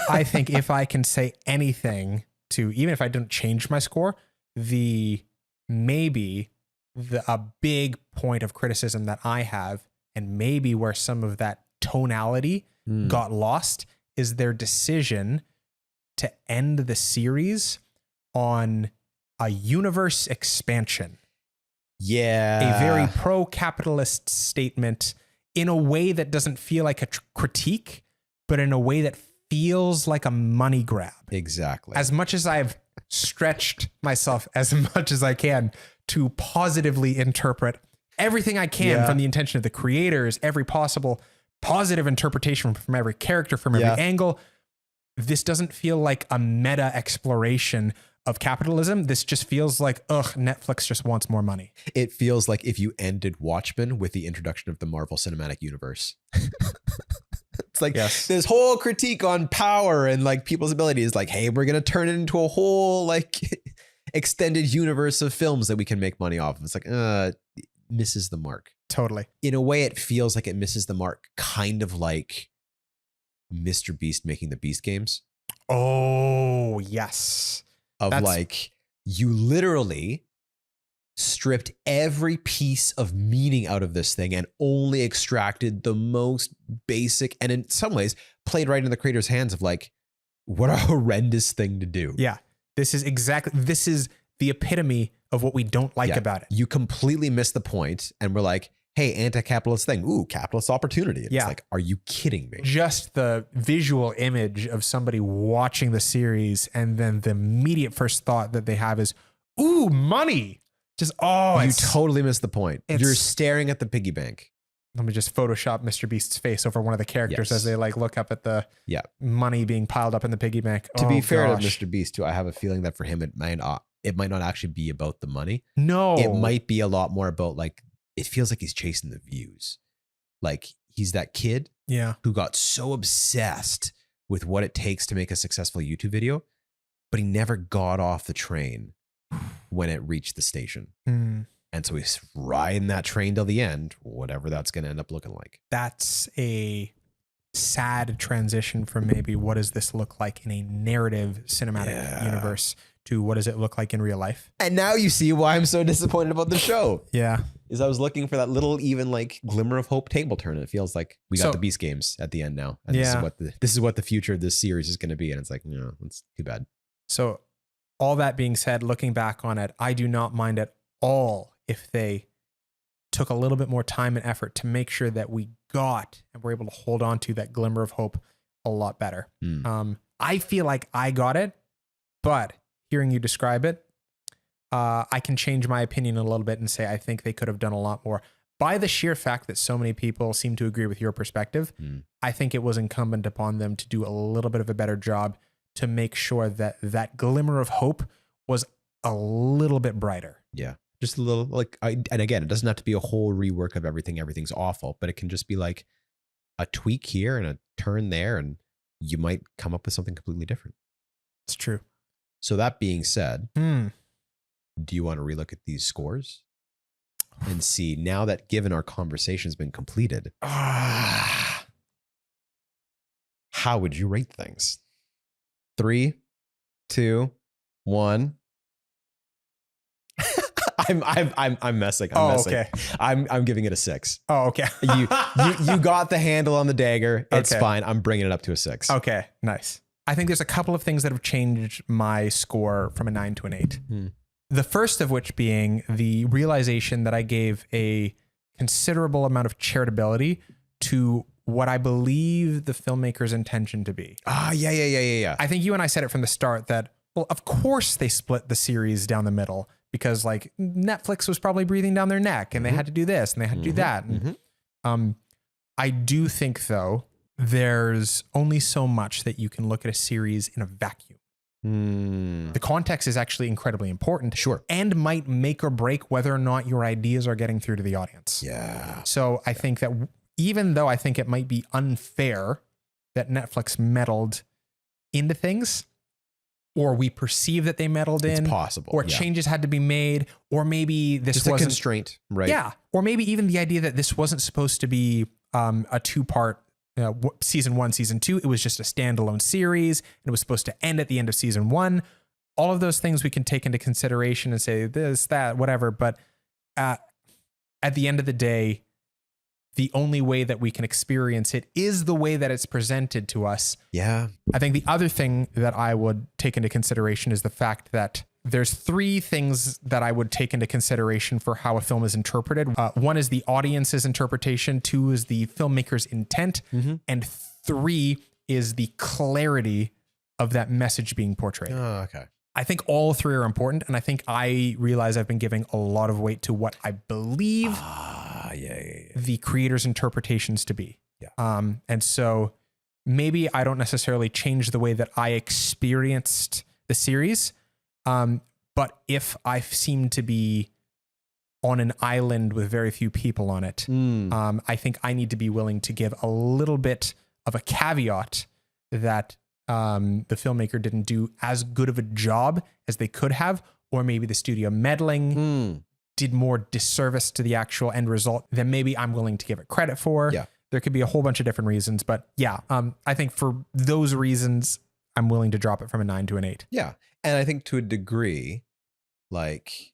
I think if I can say anything to, even if I didn't change my score, a big point of criticism that I have, and maybe where some of that tonality got lost, is their decision to end the series on a universe expansion. Yeah. a very pro-capitalist statement in a way that doesn't feel like a critique, but in a way that feels like a money grab. Exactly. As much as I've stretched myself as much as I can to positively interpret everything I can from the intention of the creators, every possible positive interpretation from every character, from every angle, this doesn't feel like a meta exploration of capitalism. This just feels like, Netflix just wants more money. It feels like if you ended Watchmen with the introduction of the Marvel Cinematic Universe. It's like this whole critique on power and like people's abilities, like, hey, we're going to turn it into a whole like extended universe of films that we can make money off of. It's like, misses the mark. Totally. In a way, it feels like it misses the mark, kind of like Mr. Beast making the Beast games. Oh, yes. Like, you literally stripped every piece of meaning out of this thing and only extracted the most basic, and in some ways played right into the creator's hands of like, what a horrendous thing to do. Yeah. This is the epitome of what we don't like about it. You completely missed the point and we're like, hey, anti-capitalist thing. Ooh, capitalist opportunity. And it's like, are you kidding me? Just the visual image of somebody watching the series and then the immediate first thought that they have is, ooh, money. Just, you totally missed the point. You're staring at the piggy bank. Let me just Photoshop Mr. Beast's face over one of the characters as they like look up at the money being piled up in the piggy bank. To be fair to Mr. Beast too, I have a feeling that for him, it might not actually be about the money. No, it might be a lot more about like, it feels like he's chasing the views. Like he's that kid who got so obsessed with what it takes to make a successful YouTube video, but he never got off the train when it reached the station. And so he's riding that train till the end, whatever that's going to end up looking like. That's a sad transition from maybe what does this look like in a narrative cinematic universe to what does it look like in real life. And now you see why I'm so disappointed about the show. Is I was looking for that little even like glimmer of hope table turn. And it feels like we got the Beast games at the end now. And this is what the future of this series is going to be. And it's like, no, it's too bad. So all that being said, looking back on it, I do not mind at all if they took a little bit more time and effort to make sure that we got and were able to hold on to that glimmer of hope a lot better. I feel like I got it, but hearing you describe it, I can change my opinion a little bit and say I think they could have done a lot more. By the sheer fact that so many people seem to agree with your perspective, I think it was incumbent upon them to do a little bit of a better job to make sure that that glimmer of hope was a little bit brighter. Yeah. Just a little like, and again, it doesn't have to be a whole rework of everything. Everything's awful, but it can just be like a tweak here and a turn there, and you might come up with something completely different. It's true. So that being said, do you want to relook at these scores and see now that given our conversation's been completed, how would you rate things? 3, 2, 1. I'm messing. Okay. I'm giving it a 6. Oh, okay. you got the handle on the dagger. It's fine. I'm bringing it up to a 6. Okay, nice. I think there's a couple of things that have changed my score from a 9 to an 8. The first of which being the realization that I gave a considerable amount of charitability to what I believe the filmmaker's intention to be. Yeah. I think you and I said it from the start that, well, of course they split the series down the middle because like Netflix was probably breathing down their neck and they had to do this and they had to do that. And, I do think though, there's only so much that you can look at a series in a vacuum. The context is actually incredibly important. Sure. And might make or break whether or not your ideas are getting through to the audience. Yeah. So I think that even though I think it might be unfair that Netflix meddled into things, or we perceive that they meddled in, it's possible, or changes had to be made, or maybe this just wasn't a constraint, right? Yeah. Or maybe even the idea that this wasn't supposed to be a 2-part season 1, season 2. It was just a standalone series and it was supposed to end at the end of season 1. All of those things we can take into consideration and say this, that, whatever. But at the end of the day, the only way that we can experience it is the way that it's presented to us. Yeah. I think the other thing that I would take into consideration is the fact that there's three things that I would take into consideration for how a film is interpreted. One is the audience's interpretation. Two is the filmmaker's intent. And three is the clarity of that message being portrayed. Oh, okay. I think all three are important. And I think I realize I've been giving a lot of weight to what I believe the creator's interpretations to be. Yeah. And so maybe I don't necessarily change the way that I experienced the series. But if I seem to be on an island with very few people on it, I think I need to be willing to give a little bit of a caveat that the filmmaker didn't do as good of a job as they could have, or maybe the studio meddling did more disservice to the actual end result than maybe I'm willing to give it credit for. Yeah. There could be a whole bunch of different reasons, but yeah, I think for those reasons, I'm willing to drop it from a 9 to an 8. Yeah. And I think to a degree, like,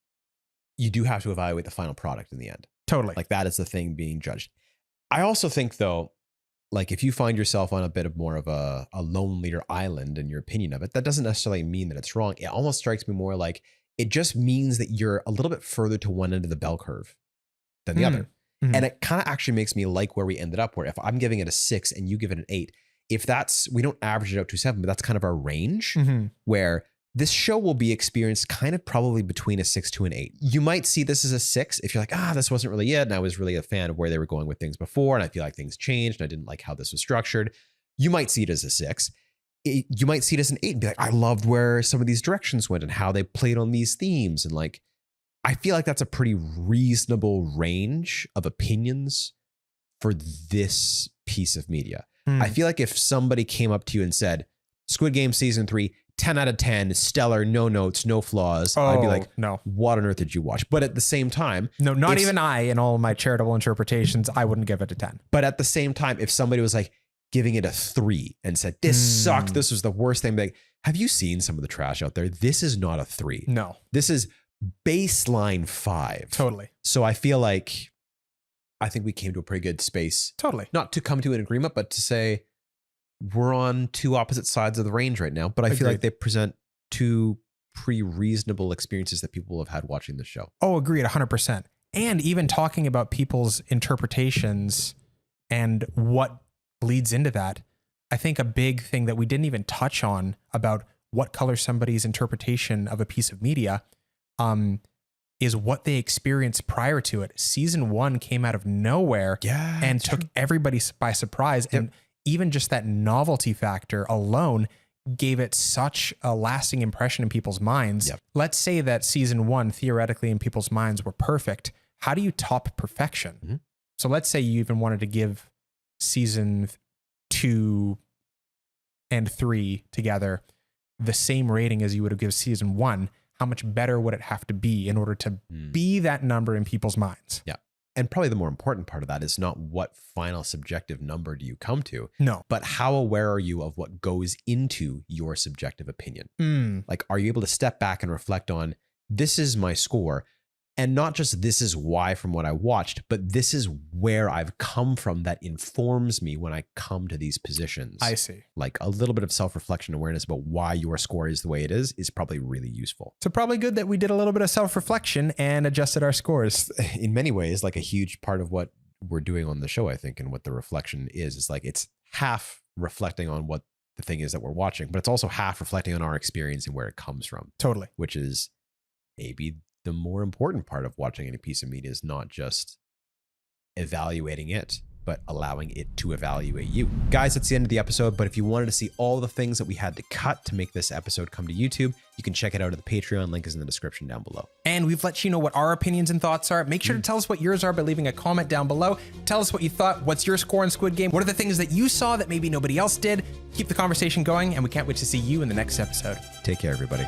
you do have to evaluate the final product in the end. Totally. Like, that is the thing being judged. I also think, though, like, if you find yourself on a bit of more of a lonelier island in your opinion of it, that doesn't necessarily mean that it's wrong. It almost strikes me more like it just means that you're a little bit further to one end of the bell curve than the other. And it kind of actually makes me like where we ended up, where if I'm giving it a 6 and you give it an 8, if that's, we don't average it out to 7, but that's kind of our range where this show will be experienced kind of probably between a 6 to an 8. You might see this as a 6 if you're like, this wasn't really it. And I was really a fan of where they were going with things before. And I feel like things changed and I didn't like how this was structured. You might see it as a 6. You might see it as an 8 and be like, I loved where some of these directions went and how they played on these themes. And like, I feel like that's a pretty reasonable range of opinions for this piece of media. I feel like if somebody came up to you and said, Squid Game season 3, 10 out of 10, stellar, no notes, no flaws, I'd be like, no, what on earth did you watch? But at the same time, no, not even I, in all my charitable interpretations, I wouldn't give it a 10. But at the same time, if somebody was like giving it a 3 and said, this sucked, this was the worst thing, like, have you seen some of the trash out there? This is not a 3. No. This is baseline 5. Totally. So I feel like, I think we came to a pretty good space. Totally. Not to come to an agreement, but to say we're on two opposite sides of the range right now. But I feel like they present two pretty reasonable experiences that people have had watching the show. Oh, agreed, 100%. And even talking about people's interpretations and what leads into that, I think a big thing that we didn't even touch on about what colors somebody's interpretation of a piece of media is what they experienced prior to it. Season 1 came out of nowhere and took everybody by surprise. And even just that novelty factor alone gave it such a lasting impression in people's minds. Let's say that season 1 theoretically in people's minds were perfect. How do you top perfection? So let's say you even wanted to give season 2 and 3 together the same rating as you would have given season 1. How much better would it have to be in order to be that number in people's minds? Yeah. And probably the more important part of that is not what final subjective number do you come to, but how aware are you of what goes into your subjective opinion? Like, are you able to step back and reflect on, this is my score, and not just this is why from what I watched, but this is where I've come from that informs me when I come to these positions. I see. Like, a little bit of self-reflection awareness about why your score is the way it is probably really useful. So probably good that we did a little bit of self-reflection and adjusted our scores. In many ways, like, a huge part of what we're doing on the show, I think, and what the reflection is like, it's half reflecting on what the thing is that we're watching, but it's also half reflecting on our experience and where it comes from. Totally. Which is maybe the more important part of watching any piece of media, is not just evaluating it, but allowing it to evaluate you. Guys, that's the end of the episode. But if you wanted to see all the things that we had to cut to make this episode come to YouTube, you can check it out at the Patreon. Link is in the description down below. And we've let you know what our opinions and thoughts are. Make sure to tell us what yours are by leaving a comment down below. Tell us what you thought. What's your score in Squid Game? What are the things that you saw that maybe nobody else did? Keep the conversation going, and we can't wait to see you in the next episode. Take care, everybody.